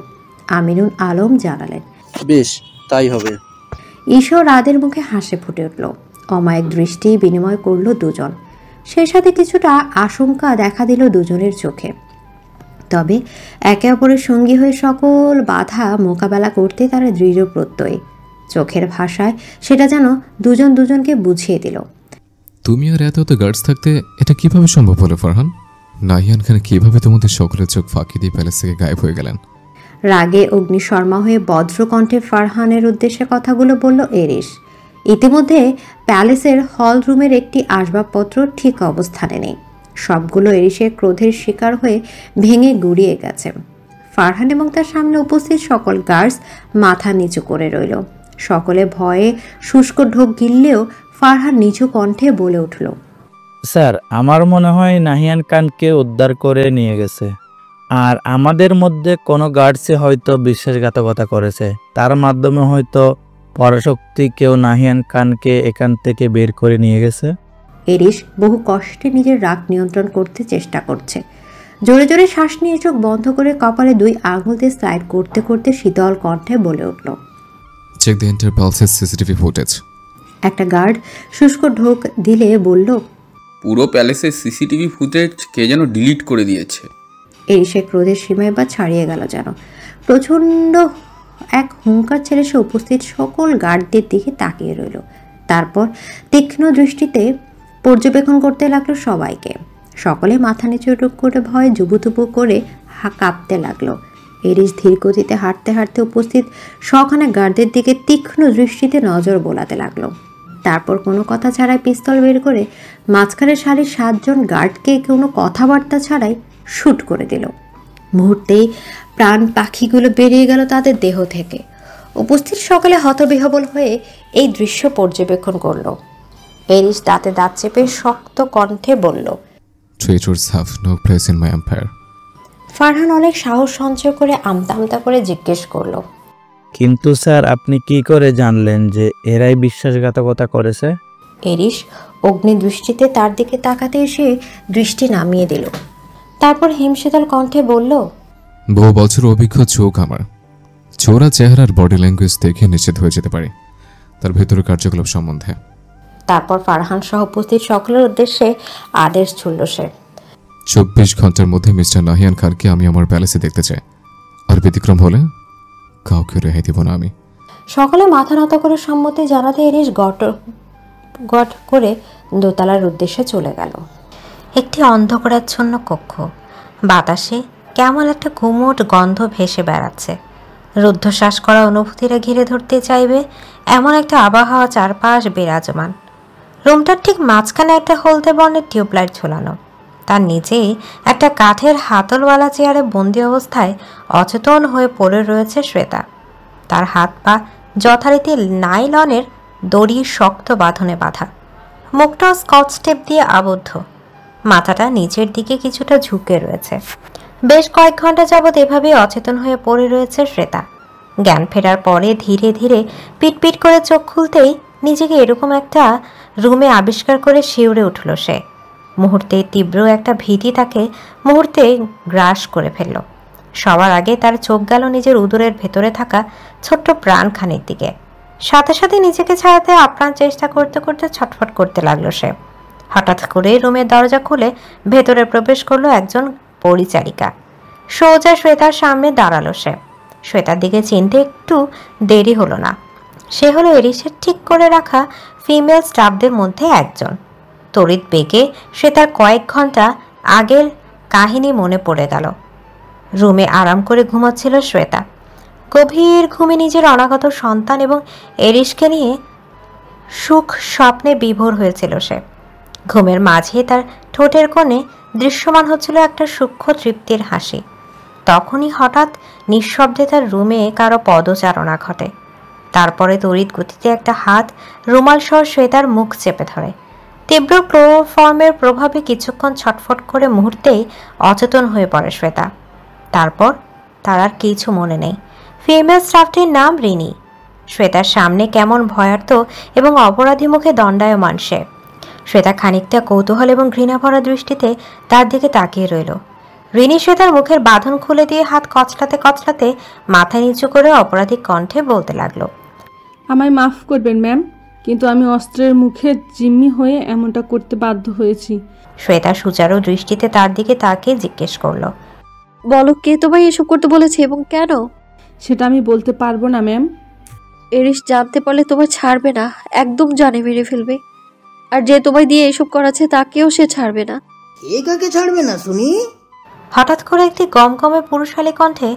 আমিনুল আলম জানালেন, বেশ, তাই হবে। ঈশ্বর রাদের মুখে হাসি ফুটে উঠল। অমায়িক দৃষ্টি বিনিময় করল দুজন, সেই সাথে কিছুটা আশঙ্কা দেখা দিল দুজনের চোখে। তবে একে অপরের সঙ্গী হয়ে সকল বাধা মোকাবেলা করতে তারা দৃঢ় প্রত্যয়ী। চোখের ভাষায় সেটা যেন দুজন দুজনকে বুঝিয়ে দিল। তুমি আর এত গার্ডস থাকতে এটা কিভাবে সম্ভব হলো ফারহান? নাহিয়ান খান কিভাবে তোমাদের সকলের চোখ ফাঁকি দিয়ে প্যালেস থেকে গায়েব হয়ে গেলেন? রাগে অগ্নিশর্মা হয়ে বজ্রকণ্ঠে ফারহানের উদ্দেশ্যে কথাগুলো বলল এরিস। ইতিমধ্যে প্যালেসের হল রুমের একটি আসবাবপত্র ঠিক অবস্থানে নেই, সবগুলো এরিসের ক্রোধের শিকার হয়ে ভেঙে গুড়িয়ে গেছে। ফারহান এবং তার সামনে উপস্থিত সকল গার্ডস মাথা নিচু করে রইল। সকলে ভয়ে শুষ্ক ঢোক গিললেও ফারহান নিচু কণ্ঠে বলে উঠল, স্যার, আমার মনে হয় নাহিয়ান খানকে উদ্ধার করে নিয়ে গেছে। আর আমাদের মধ্যে কোনো গার্ডসে হয়তো বিশ্বাসঘাতকতা করেছে, তার মাধ্যমে হয়তো পরাশক্তি কেউ নাহিয়ান খানকে এখান থেকে বের করে নিয়ে গেছে। এরিস বহু কষ্টে নিজের রাগ নিয়ন্ত্রণ করতে চেষ্টা করছে। জোরে জোরে শ্বাস নিয়ে চোখ বন্ধ করে কপালে 2 আঙুল দিয়ে স্লাইড করতে করতে শীতল কণ্ঠে বলে উঠল, check the entire palace's CCTV footage. একটা গার্ড শুষ্ক ঢোক দিলে বলল, পুরো প্যালেসের সিসিটিভি ফুটেজ কে যেন ডিলিট করে দিয়েছে। এরিসের ক্রোধের সীমা এবার ছাড়িয়ে গেল যেন। প্রচণ্ড এক হুঙ্কার ছেড়ে সে উপস্থিত সকল গার্ডদের দিকে তাকিয়ে রইল। তারপর তীক্ষ্ণ দৃষ্টিতে পর্যবেক্ষণ করতে লাগলো সবাইকে। সকলে মাথা নিচু করে ভয়ে জুবুতুবু করে কাঁপতে লাগলো। এরিস ধীর গতিতে হাঁটতে হাঁটতে উপস্থিত শখানে গার্ডদের দিকে তীক্ষ্ণ দৃষ্টিতে নজর বোলাতে লাগলো। তারপর কোনো কথা ছাড়াই পিস্তল বের করে মাঝখানে সারির 7 জন গার্ডকে কোনো কথাবার্তা ছাড়াই শুট করে দিল। মুহূর্তেই প্রাণ পাখিগুলো বেরিয়ে গেল তাদের দেহ থেকে। উপস্থিত সকলে হতবিহ্বল হয়ে এই দৃশ্য পর্যবেক্ষণ করল। এরিস দাঁতে দাঁত চেপে শক্ত কণ্ঠে বলল, Traitors have no place in my empire. Farhan অনেক সাহস সঞ্চয় করে আমতা আমতা করে জিজ্ঞেস করলো, কিন্তু স্যার, আপনি কি করে জানলেন যে এরাই বিশ্বাসঘাতকতা করেছে? এরিস অগ্নি দৃষ্টিতে তার দিকে তাকাতে এসে দৃষ্টি নামিয়ে দিল। তারপর হিমশীতল কণ্ঠে বলল, বহু বছর অভিজ্ঞ চোখ আমার। চোরা চেহারার বডি ল্যাঙ্গুয়েজ দেখে নিশ্চিত হয়ে যেতে পারে তার ভেতরের কার্যকলাপ সম্বন্ধে। তারপর ফারহান সহ উপস্থিত সকলের উদ্দেশ্যে আদেশ ছুড়ল সে, 24 ঘন্টার মধ্যে মিস্টার নাহিয়ান খানকে আমি আমার প্যালেসে দেখতে চাই, আর ব্যতিক্রম হলে কাউকে রেহাই দেব না আমি। সকলে মাথা নত করে সম্মতি জানাতে এরিস গট করে দোতলার উদ্দেশ্যে চলে গেল। একটি অন্ধকারাচ্ছন্ন কক্ষ, বাতাসে কেমন একটা গুমোট গন্ধ ভেসে বেড়াচ্ছে। রুদ্ধশ্বাস করা অনুভূতিরা ঘিরে ধরতে চাইবে এমন একটা আবহাওয়া চারপাশ বিরাজমান। রুমটার ঠিক মাঝখানে একটা হলদে বর্ণের টিউবলাইট ঝোলানো, তার নিচেই একটা কাঠের হাতলওয়ালা চেয়ারে বন্দি অবস্থায় অচেতন হয়ে পড়ে রয়েছে শ্বেতা। তার হাত পা যথারীতি নাইলনের দড়ির শক্ত বাঁধনে বাঁধা, মুখটাও স্কচ টেপ দিয়ে আবদ্ধ, মাথাটা নিচের দিকে কিছুটা ঝুঁকে রয়েছে। বেশ কয়েক ঘন্টা যাবৎ এভাবেই অচেতন হয়ে পড়ে রয়েছে শ্বেতা। জ্ঞান ফেরার পরে ধীরে ধীরে পিটপিট করে চোখ খুলতেই নিজেকে এরকম একটা রুমে আবিষ্কার করে শিউরে উঠল সে। মুহূর্তে তীব্র একটা ভীতি তাকে মুহূর্তে গ্রাস করে ফেলল। সবার আগে তার চোখ গেল নিজের উদরের ভেতরে থাকা ছোট্ট প্রাণখানির দিকে। সাথে সাথে নিজেকে ছাড়াতে আপ্রাণ চেষ্টা করতে করতে ছটফট করতে লাগলো সে। হঠাৎ করে রুমের দরজা খুলে ভেতরে প্রবেশ করলো একজন পরিচারিকা। সোজা শ্বেতার সামনে দাঁড়ালো সে। শ্বেতার দিকে চিনতে একটু দেরি হলো না। সে হলো এরিসের ঠিক করে রাখা ফিমেল স্টাফদের মধ্যে একজন। তড়িৎ বেগে শ্বেতার কয়েক ঘন্টা আগের কাহিনী মনে পড়ে গেল। রুমে আরাম করে ঘুমাচ্ছিল শ্বেতা। গভীর ঘুমে নিজের অনাগত সন্তান এবং এরিসকে নিয়ে সুখ স্বপ্নে বিভোর হয়েছিল সে। ঘুমের মাঝে তার ঠোঁটের কোণে দৃশ্যমান হচ্ছিল একটা সূক্ষ্ম তৃপ্তির হাসি। তখনই হঠাৎ নিঃশব্দে তার রুমে কারো পদচারণা ঘটে। তারপরে তড়িৎ গতিতে একটা হাত রুমাল সহ শ্বেতার মুখ চেপে ধরে। তীব্র ক্লোরোফর্মের প্রভাবে কিছুক্ষণ ছটফট করে মুহূর্তেই অচেতন হয়ে পড়ে শ্বেতা। তারপর তার আর কিছু মনে নেই। ফিমেল স্টাফটির নাম রিনি। শ্বেতার সামনে কেমন ভয়ার্থ এবং অপরাধী মুখে দণ্ডায়মান সে। শ্বেতা খানিকটা কৌতূহল এবং ঘৃণা ভরা দৃষ্টিতে তার দিকে তাকিয়ে রইল। রিনি শ্বেতার মুখের বাঁধন খুলে দিয়ে হাত কচলাতে কচলাতে মাথা নিচু করে অপরাধী কণ্ঠে বলতে লাগলো, আমায় মাফ করবেন ম্যাম, কিন্তু আমি অস্ত্রের মুখে জিম্মি হয়ে এমনটা করতে বাধ্য হয়েছি। শ্বেতা সুচারু দৃষ্টিতে তার দিকে তাকিয়ে জিজ্ঞেস করলো, বলো কে তোমায় এসব করতে বলেছে এবং কেন? সেটা আমি বলতে পারবো না ম্যাম। এরিস জানতে পারলে তোমায় ছাড়বে না, একদম জানে মেরে ফেলবে। আর যে তোমায় দিয়ে এসব করাচ্ছে তাকেও সে ছাড়বে না। কে কাকে ছাড়বে না শুনি? হঠাৎ করে একটি গমগমে পুরুষালী কণ্ঠে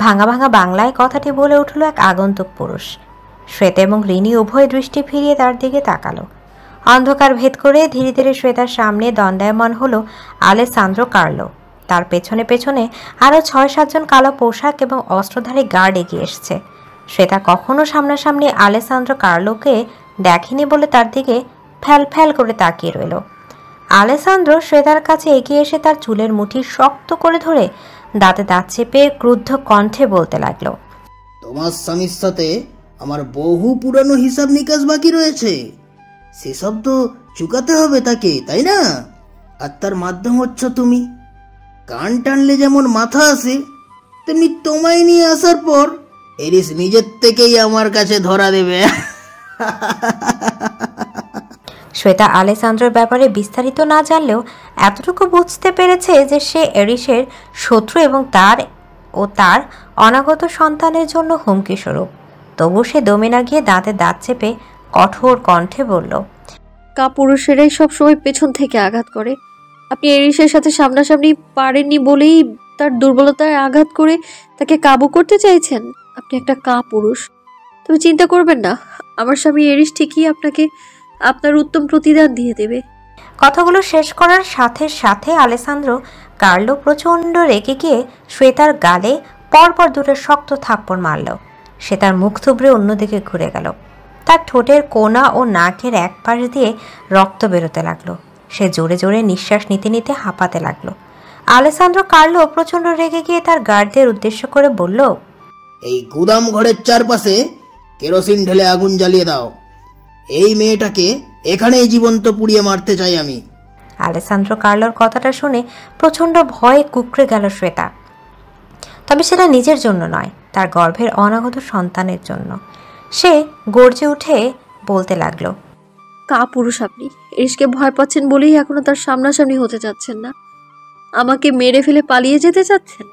ভাঙা ভাঙা বাংলায় কথাটি বলে উঠল এক আগন্তুক পুরুষ। শ্বেতা এবং রিনি উভয় দৃষ্টি ফিরিয়ে তার দিকে তাকালো। অন্ধকার ভেদ করে ধীরে ধীরে শ্বেতার সামনে দণ্ডায়মান হলো আলেসান্দ্রো কার্লো। তার পেছনে পেছনে আরও 6-7 জন কালো পোশাক এবং অস্ত্রধারী গার্ড এগিয়ে এসছে। শ্বেতা কখনো সামনাসামনি আলেসান্দ্রো কার্লোকে দেখেনি বলে তার দিকে ফ্যাল ফ্যাল করে তাকিয়ে রইল। আলেসান্দ্রো শ্বেতার কাছে এগিয়ে এসে তার চুলের মুঠি শক্ত করে ধরে দাঁতে দাঁত চেপে ক্রুদ্ধ কণ্ঠে বলতে লাগলো, তোমার স্বামীর সাথে আমার বহু পুরানো হিসাব নিকাশ বাকি রয়েছে, সেসব তো চুকাতে হবে তাকে, তাই না? আর তার মাধ্যম হচ্ছ তুমি। কান টানলে যেমন মাথা আসে, তেমনি তোমায় নিয়ে আসার পর এরিস নিজের থেকেই আমার কাছে ধরা দেবে। শ্বেতা আলেসান্দ্রোর ব্যাপারে বিস্তারিত না জানলেও এতটুকু বুঝতে পেরেছে যে সে এরিসের শত্রু এবং তার অনাগত সন্তানের জন্য হুমকি স্বরূপ। তবু সে দমে না গিয়ে দাঁতে দাঁত চেপে কঠোর কণ্ঠে বলল, কাপুরুষেরাই সবসময় পেছন থেকে আঘাত করে। আপনি এরিসের সাথে সামনাসামনি পারেননি বলেই তার দুর্বলতায় আঘাত করে তাকে কাবু করতে চাইছেন। আপনি একটা কাপুরুষ। তবে চিন্তা করবেন না, আমার স্বামী এরিস ঠিকই আপনাকে আপনার উত্তম প্রতিদান দিয়ে দেবে। কথাগুলো শেষ করার সাথে সাথে আলেসান্দ্রো কার্লো প্রচণ্ড রেগে গিয়ে শ্বেতার গালে পরপর দুটো শক্ত থাপ্পড় মারল। সে তার মুখ থুবড়ে অন্যদিকে ঘুরে গেল। তার ঠোঁটের কোনা ও নাকের এক পাশ দিয়ে রক্ত বেরোতে লাগলো। সে জোরে জোরে নিঃশ্বাস নিতে নিতে হাঁপাতে লাগলো। আলেসান্দ্রো কার্লো প্রচণ্ড রেগে গিয়ে তার গার্ডদের উদ্দেশ্য করে বলল, এই গুদাম ঘরের চারপাশে কেরোসিন ঢেলে আগুন জ্বালিয়ে দাও। এই মেয়েটাকে এখানেই জীবন্ত পুড়িয়ে মারতে চাই আমি। আলেসান্দ্রো কার্লোর কথাটা শুনে প্রচণ্ড ভয়ে কুঁকড়ে গেল শ্বেতা। তবে সেটা নিজের জন্য নয়, তার গর্ভের অনাগত সন্তানের জন্য। সে গর্জে উঠে বলতে লাগলো, কাপুরুষ আপনি। এরিসকে ভয় পাচ্ছেন বলেই এখনো তার সামনাসামনি হতে চাচ্ছেন না। আমাকে মেরে ফেলে পালিয়ে যেতে চাচ্ছেন।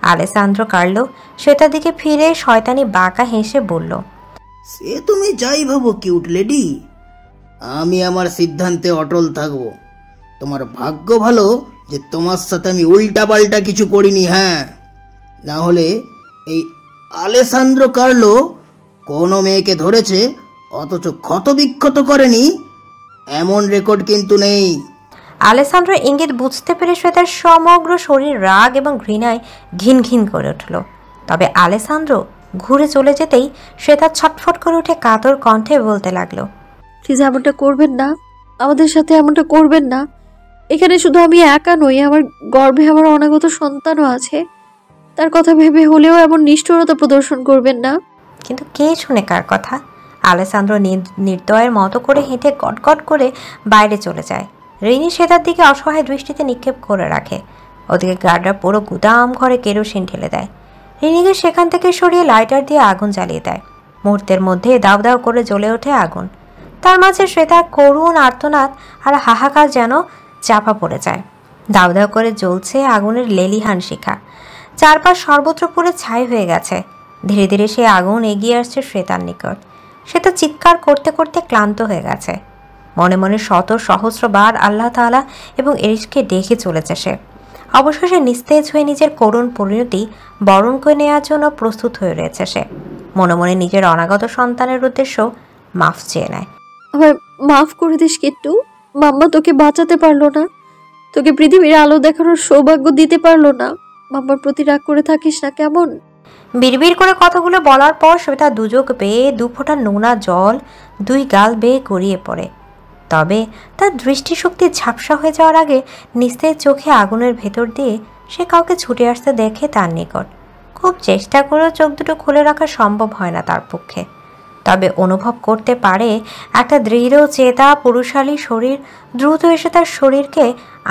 আলেসান্দ্রো কার্লো শ্বেতার দিকে ফিরে শয়তানি বাঁকা হেসে বলল, সে তুমি যাই ভাবো কিউট লেডি, আমি আমার সিদ্ধান্তে অটল থাকবো। তোমার ভাগ্য ভালো যে তোমার সাথে আমি উল্টা পাল্টা কিছু করিনি। হ্যাঁ, না হলে এই আলেসান্দ্রো কার্লো কোনো মেয়েকে ধরেছে অথচ ক্ষত বিক্ষত করেনি, এমন রেকর্ড কিন্তু নেই। আলেসান্দ্রো ইঙ্গিত বুঝতে পেরে শ্বেতার সমগ্র শরীর রাগ এবং ঘৃণায় ঘিন ঘিন করে উঠল। তবে আলেসান্দ্রো ঘুরে চলে যেতেই শ্বেতা ছটফট করে উঠে কাতর কণ্ঠে বলতে লাগলো, প্লিজ এমনটা করবেন না, আমাদের সাথে এমনটা করবেন না। এখানে শুধু আমি একা নই, আমার গর্ভে আমার অনাগত সন্তানও আছে। তার কথা ভেবে হলেও এমন নিষ্ঠুরতা প্রদর্শন করবেন না। কিন্তু কে শুনে কার কথা? আলেসান্দ্রো নির্দয়ের মতো করে হেঁটে গটগট করে বাইরে চলে যায়। রিনি শ্বেতার দিকে অসহায় দৃষ্টিতে নিক্ষেপ করে রাখে। ওদিকে গার্ডরা পুরো গুদাম ঘরে কেরোসিন ঢেলে দেয়। রিনিকে সেখান থেকে সরিয়ে লাইটার দিয়ে আগুন জ্বালিয়ে দেয়। মুহূর্তের মধ্যে দাউ দাউ করে জ্বলে ওঠে আগুন। তার মাঝে শ্বেতার করুণ আর্তনাদ আর হাহাকার যেন চাপা পড়ে যায়। দাউ দাউ করে জ্বলছে আগুনের লেলিহান শিখা। চারপাশ সর্বত্র পুরো ছাই হয়ে গেছে। ধীরে ধীরে সে আগুন এগিয়ে আসছে শ্বেতার নিকট। শ্বেতা চিৎকার করতে করতে ক্লান্ত হয়ে গেছে। মনে মনে শত সহস্রবার আল্লাহ তাআলা এবং এরিশকে ডেকে চলেছে সে। অবশেষে নিস্তেজ হয়ে নিজের করুণ পরিণতি বরণ করে নেওয়ার জন্য প্রস্তুত হয়ে রয়েছে সে। মনে মনে নিজের অনাগত সন্তানের উদ্দেশ্য মাফ চেয়ে নেয়। আমার মাফ করে দিস কিট্টু। মাম্মা তোকে বাঁচাতে পারলো না, তোকে পৃথিবীর আলো দেখানোর সৌভাগ্য দিতে পারলো না। মাম্মার প্রতি রাগ করে থাকিস না কেমন? বিড়বিড় করে কথাগুলো বলার পর শ্বেতা দুচোখ বেয়ে দু ফোঁটা নোনা জল দুই গাল বেয়ে গড়িয়ে পড়ে। তবে তার দৃষ্টিশক্তি ঝাপসা হয়ে যাওয়ার আগে নিস্তেজ চোখে আগুনের ভেতর দিয়ে সে কাউকে ছুটে আসতে দেখে তার নিকট। খুব চেষ্টা করেও চোখ দুটো খুলে রাখা সম্ভব হয় না তার পক্ষে। তবে অনুভব করতে পারে একটা দৃঢ় চেতা পুরুষালী শরীর দ্রুত এসে তার শরীরকে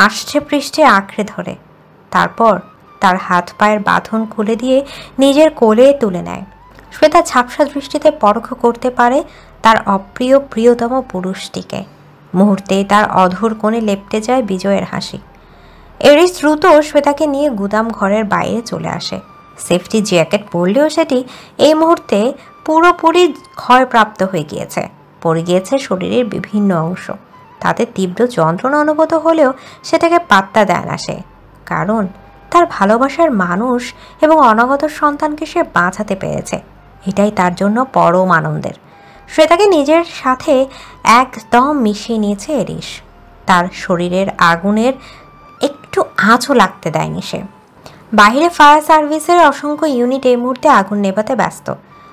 আষ্টে পৃষ্ঠে আঁকড়ে ধরে। তারপর তার হাত পায়ের বাঁধন খুলে দিয়ে নিজের কোলে তুলে নেয়। শ্বেতা ঝাপসা দৃষ্টিতে পরখ করতে পারে তার অপ্রিয় প্রিয়তম পুরুষটিকে। মুহূর্তেই তার অধর কোণে লেপ্টে যায় বিজয়ের হাসি। এরিস দ্রুত শ্বেতাকে নিয়ে গুদাম ঘরের বাইরে চলে আসে। সেফটি জ্যাকেট পরলেও সেটি এই মুহূর্তে পুরোপুরি ক্ষয়প্রাপ্ত হয়ে গিয়েছে। পড়ে গিয়েছে শরীরের বিভিন্ন অংশ। তাতে তীব্র যন্ত্রণা অনুভূত হলেও সেটাকে পাত্তা দেয় না সে। কারণ তার ভালোবাসার মানুষ এবং অনাগত সন্তানকে সে বাঁচাতে পেরেছে। এটাই তার জন্য পরম আনন্দের। শ্বেতাকে নিজের সাথে একদম মিশিয়ে নিয়েছে এরিস। তার শরীরের আগুনের একটু আঁচও লাগতে দেয়নি সে। বাইরে ফায়ার সার্ভিসের অসংখ্য ইউনিট এই মুহূর্তে আগুন নেভাতে ব্যস্ত।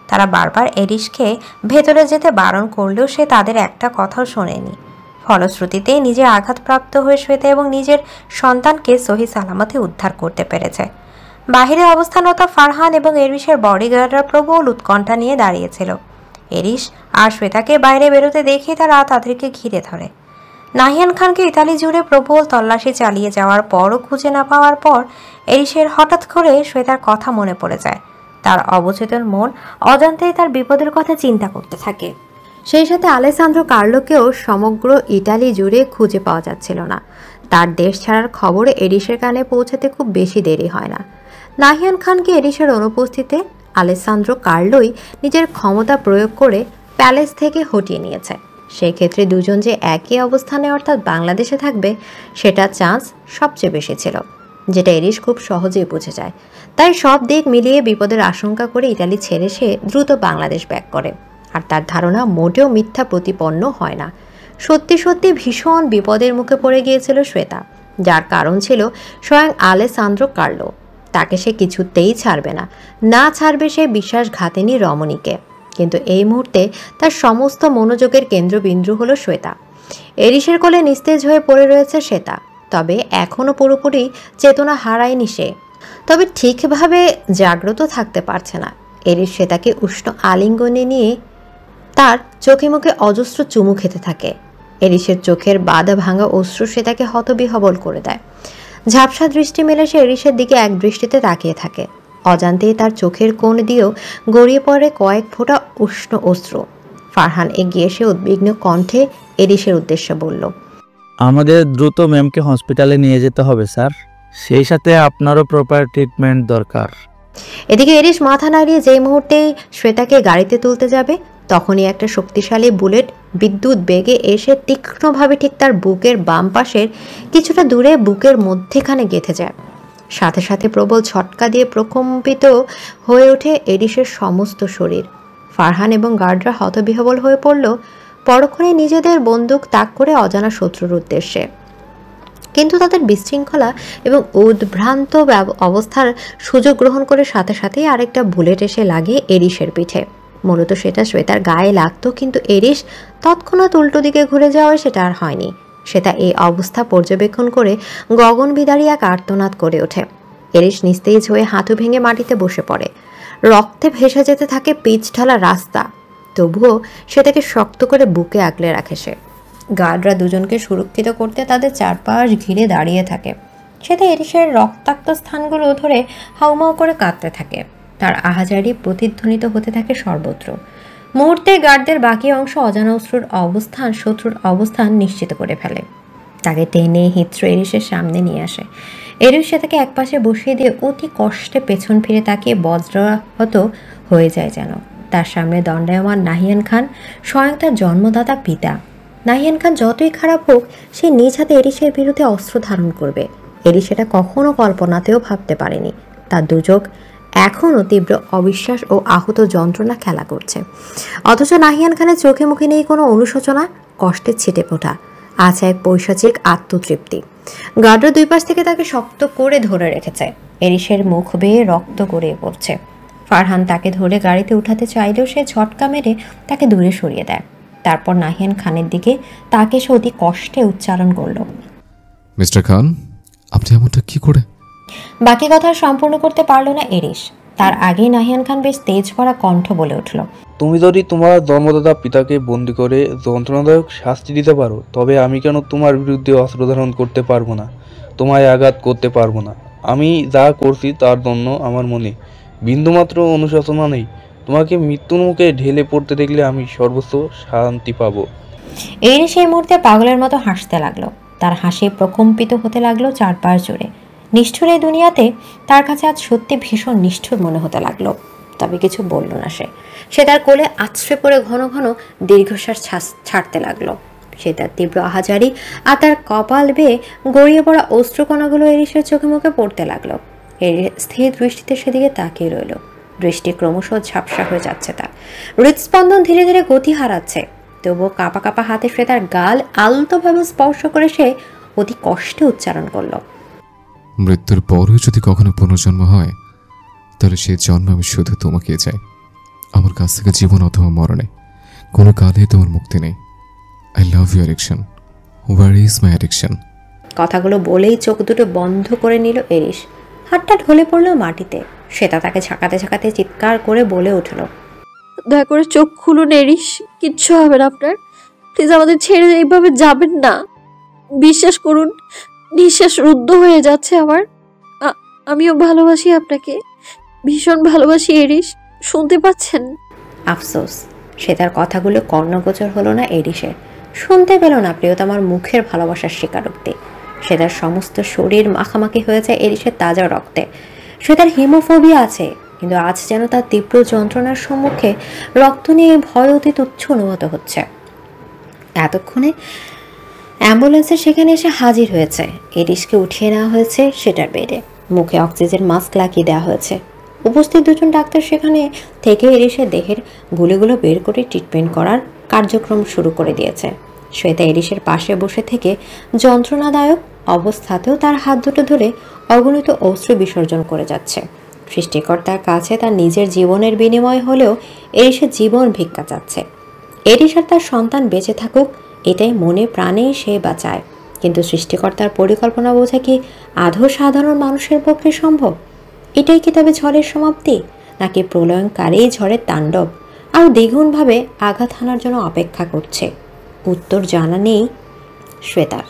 তারা বারবার এরিসকে ভেতরে যেতে বারণ করলেও সে তাদের একটা কথাও শোনেনি। ফলশ্রুতিতে নিজে আঘাতপ্রাপ্ত হয়ে শ্বেতা এবং নিজের সন্তানকে সহি সালামতে উদ্ধার করতে পেরেছে। বাহিরে অবস্থানরত ফারহান এবং এরিসের বডিগার্ডরা প্রবল উৎকণ্ঠা নিয়ে দাঁড়িয়েছিল। এরিস আর শ্বেতাকে বাইরে বেরোতে দেখে তারা তাদেরকে ঘিরে ধরে। নাহিয়ান খানকে ইতালি জুড়ে প্রবল তল্লাশি চালিয়ে যাওয়ার পরও খুঁজে না পাওয়ার পর এরিসের হঠাৎ করে শ্বেতার কথা মনে পড়ে যায়। তার অবচেতন মন অজান্তেই তার বিপদের কথা চিন্তা করতে থাকে। সেই সাথে আলেসান্দ্রো কার্লোকেও সমগ্র ইটালি জুড়ে খুঁজে পাওয়া যাচ্ছিল না। তার দেশ ছাড়ার খবর এরিসের কানে পৌঁছাতে খুব বেশি দেরি হয় না। নাহিয়ান খানকে এরিসের অনুপস্থিতিতে আলেসান্দ্রো কার্লোই নিজের ক্ষমতা প্রয়োগ করে প্যালেস থেকে হটিয়ে নিয়েছে। সেক্ষেত্রে দুজন যে একই অবস্থানে অর্থাৎ বাংলাদেশে থাকবে সেটার চান্স সবচেয়ে বেশি ছিল, যেটা এরিস খুব সহজেই বুঝে যায়। তাই সব দিক মিলিয়ে বিপদের আশঙ্কা করে ইতালি ছেড়ে সে দ্রুত বাংলাদেশ ব্যাক করে। আর তার ধারণা মোটেও মিথ্যা প্রতিপন্ন হয় না। সত্যি সত্যি ভীষণ বিপদের মুখে পড়ে গিয়েছিল শ্বেতা, যার কারণ ছিল স্বয়ং আলেসান্দ্রো কার্লো। তাকে সে কিছুতেই ছাড়বে না, না ছাড়বে সে বিশ্বাসঘাতিনী রমণীকে। কিন্তু এই মুহূর্তে তার সমস্ত মনোযোগের কেন্দ্রবিন্দু হলো শ্বেতা। এরিসের কোলে নিস্তেজ হয়ে পড়ে রয়েছে শ্বেতা। তবে এখনও পুরোপুরি চেতনা হারায়নি সে, তবে ঠিকভাবে জাগ্রত থাকতে পারছে না। এরিস শ্বেতাকে উষ্ণ আলিঙ্গনে নিয়ে তার চোখে মুখে অজস্র চুমু খেতে থাকে। এরিসের চোখের বাঁধা ভাঙা অশ্রু শ্বেতাকে হতবিহবল করে দেয়। ঝাপসা দৃষ্টি মেলে সে এরিসের দিকে এক দৃষ্টিতে তাকিয়ে থাকে। অজান্তেই তার চোখের কোণ দিয়েও গড়িয়ে পড়ে কয়েক ফোঁটা উষ্ণ অশ্রু। ফারহান এগিয়ে এসে উদ্বিগ্ন কণ্ঠে এরিসের উদ্দেশ্যে বলল, আমাদের দ্রুত ম্যামকে হসপিটালে নিয়ে যেতে হবে স্যার, সেই সাথে আপনারও প্রপার ট্রিটমেন্ট দরকার। এদিকে এরিস মাথা নাড়িয়ে যেই মুহূর্তেই শ্বেতাকে গাড়িতে তুলতে যাবে তখনই একটা শক্তিশালী বুলেট বিদ্যুৎ বেগে এসে তীক্ষ্ণভাবে ঠিক তার বুকের বাম পাশের কিছুটা দূরে বুকের মধ্যেখানে গেঁথে যায়। সাথে সাথে প্রবল ঝটকা দিয়ে প্রকম্পিত হয়ে ওঠে এরিসের সমস্ত শরীর। ফারহান এবং গার্ডরা হতবিহবল হয়ে পড়ল পরক্ষণে নিজেদের বন্দুক তাক করে অজানা শত্রুর উদ্দেশ্যে। কিন্তু তাদের বিশৃঙ্খলা এবং উদ্ভ্রান্ত অবস্থার সুযোগ গ্রহণ করে সাথে সাথেই আরেকটা বুলেট এসে লাগে এরিসের পিঠে। মূলত সেটা শ্বেতার গায়ে লাগতো, কিন্তু এরিস তৎক্ষণাৎ উল্টো দিকে ঘুরে যাওয়ায় সেটা আর হয়নি। শ্বেতা এই অবস্থা পর্যবেক্ষণ করে গগন বিদারী এক আর্তনাদ করে ওঠে। এরিস নিস্তেজ হয়ে হাঁটু ভেঙে মাটিতে বসে পড়ে। রক্তে ভেসে যেতে থাকে পিচ ঢালা রাস্তা, তবুও সেটাকে শক্ত করে বুকে আগলে রাখে সে। গার্ডরা দুজনকে সুরক্ষিত করতে তাদের চারপাশ ঘিরে দাঁড়িয়ে থাকে। শ্বেতা এরিসের রক্তাক্ত স্থানগুলো ধরে হাউমাউ করে কাঁদতে থাকে। তার আহাজারি প্রতিধ্বনিত হতে থাকে সর্বত্র। মুহূর্তে গার্ডদের বাকি অংশ অজানা শত্রুর অবস্থান নিশ্চিত করে ফেলে। তাকে টেনে হিঁচড়ে এরিসের সামনে নিয়ে আসে। এরিস সেটাকে একপাশে বসিয়ে দিয়ে অতি কষ্টে পেছন ফিরে তাকিয়ে বজ্রাহত হয়ে যায় যেন। তার সামনে দণ্ডায়মান নাহিয়ান খান, স্বয়ং তার জন্মদাতা পিতা। নাহিয়ান খান যতই খারাপ হোক, সে নিজ হাতে এরিসের বিরুদ্ধে অস্ত্র ধারণ করবে। এরিস সেটা কখনো কল্পনাতেও ভাবতে পারেনি। তার দুচোখ এখনও তীব্র অবিশ্বাস ও আহত যন্ত্রণা খেলা করছে। অথচ নাহিয়ান খানের চোখে মুখে নেই কোনো অনুশোচনা, কষ্টের ছিটে ফোটা, আছে এক পৈশাচিক আত্মতৃপ্তি। গার্ডের দুই পাশ থেকে তাকে শক্ত করে ধরে রেখেছে। এরিসের মুখ বেয়ে রক্ত গড়িয়ে পড়ছে। ফারহান তাকে ধরে গাড়িতে উঠাতে চাইলেও সে ঝটকা মেরে তাকে দূরে সরিয়ে দেয়। তারপর নাহিয়ান খানের দিকে তাকে সে অতি কষ্টে উচ্চারণ করল, মিস্টার খান, আপনি এমনটা কি করে? বাকি কথা সম্পূর্ণ করতে পারল না এরিস। তার আগেই নাহিয়ান খান বেশ তেজ ভরা কণ্ঠ বলে উঠল, তুমি যদি তোমার জন্মদাতা পিতাকে বন্দি করে যন্ত্রণাদায়ক শাস্তি দিতে পারো, তবে আমি কেন তোমার বিরুদ্ধে অস্ত্র ধারণ করতে পারবো না, তোমায় আঘাত করতে পারবো না? আমি যা করছি তার জন্য আমার মনে বিন্দুমাত্র অনুশোচনা নেই। তোমাকে মৃত্যুর মুখে ঢেলে পড়তে দেখলে আমি সর্বোচ্চ শান্তি পাবো। এরিস সেই মুহূর্তে পাগলের মতো হাসতে লাগলো। তার হাসি প্রকম্পিত হতে লাগলো চারপাশ জুড়ে। নিষ্ঠুর এই দুনিয়াতে তার কাছে আজ সত্যি ভীষণ নিষ্ঠুর মনে হতে লাগলো। তবে কিছু বলল না সে তার কোলে আছড়ে পড়ে ঘন ঘন দীর্ঘশ্বাস ছাড়তে লাগলো। সে তার তীব্র আহাজারি আর তার কপাল বেয়ে গড়িয়ে পড়া অশ্রুকণাগুলো এরিসের চোখে মুখে পড়তে লাগলো। স্থির দৃষ্টিতে সেদিকে তাকিয়ে রইল। দৃষ্টি ক্রমশ ঝাপসা হয়ে যাচ্ছে তার। হৃদস্পন্দন ধীরে ধীরে গতি হারাচ্ছে। তবুও কাঁপা কাঁপা হাতে সে তার গাল আলতোভাবে স্পর্শ করে সে অতি কষ্টে উচ্চারণ করল, মৃত্যুর পরও যদি কখনো পুনর্জন্ম হয়, তাহলে সে জন্ম আমি শুধু তোমাকে চাই। আমার কাছ থেকে জীবন অথবা মরণে কোনো কালে তোমার মুক্তি নেই। I love you addiction, where is my addiction? কথাগুলো বলেই চোখ দুটো বন্ধ করে নিল এরিস। হাতটা ঢলে পড়ল মাটিতে। শ্বেতা তাকে ঝাঁকাতে ঝাঁকাতে চিৎকার করে বলে উঠল, দয়া করে চোখ খুলুন এরিস, কিচ্ছু হবে না আপনার। প্লিজ আমাদের ছেড়ে এইভাবে যাবেন না, বিশ্বাস করুন। নিঃশ্বাস রুদ্ধ হয়ে যাচ্ছে আমার। আমিও ভালোবাসি আপনাকে, ভীষণ ভালোবাসি এরিস, শুনতে পাচ্ছেন? আফসোস, সে তার কথাগুলো কর্ণগোচর হলো না এরিসের। শুনতে পেল না প্রিয়তমার মুখের ভালোবাসার স্বীকারোক্তি। সে তার সমস্ত শরীর মাখামাখি হয়ে যায় এরিসের তাজা রক্তে। সে তার হিমোফোবিয়া আছে, কিন্তু আজ যেন তার তীব্র যন্ত্রণার সম্মুখে রক্ত নিয়ে ভয় অতি তুচ্ছ অনুভূত হচ্ছে। এতক্ষণে অ্যাম্বুলেন্সে সেখানে এসে হাজির হয়েছে। এরিসকে উঠিয়ে নেওয়া হয়েছে সেটার বেডে। মুখে অক্সিজেন মাস্ক লাগিয়ে দেওয়া হয়েছে। উপস্থিত দুজন ডাক্তার সেখানে থেকে এরিসের দেহের গুলিগুলো বের করে ট্রিটমেন্ট করার কার্যক্রম শুরু করে দিয়েছে। শ্বেতা এরিসের পাশে বসে থেকে যন্ত্রণাদায়ক অবস্থাতেও তার হাত দুটো ধরে অগণিত অশ্রু বিসর্জন করে যাচ্ছে। সৃষ্টিকর্তার কাছে তার নিজের জীবনের বিনিময় হলেও এরিসের জীবন ভিক্ষা চাচ্ছে। এরিস আর তার সন্তান বেঁচে থাকুক, এটাই মনে প্রাণেই সে বাঁচায়। কিন্তু সৃষ্টিকর্তার পরিকল্পনা বোঝা কি আধো সাধারণ মানুষের পক্ষে সম্ভব? এটাই কি তবে ঝড়ের সমাপ্তি, নাকি প্রলয়ঙ্কারী ঝড়ের তাণ্ডব আর দ্বিগুণভাবে আঘাত হানার জন্য অপেক্ষা করছে? উত্তর জানা নেই শ্বেতার।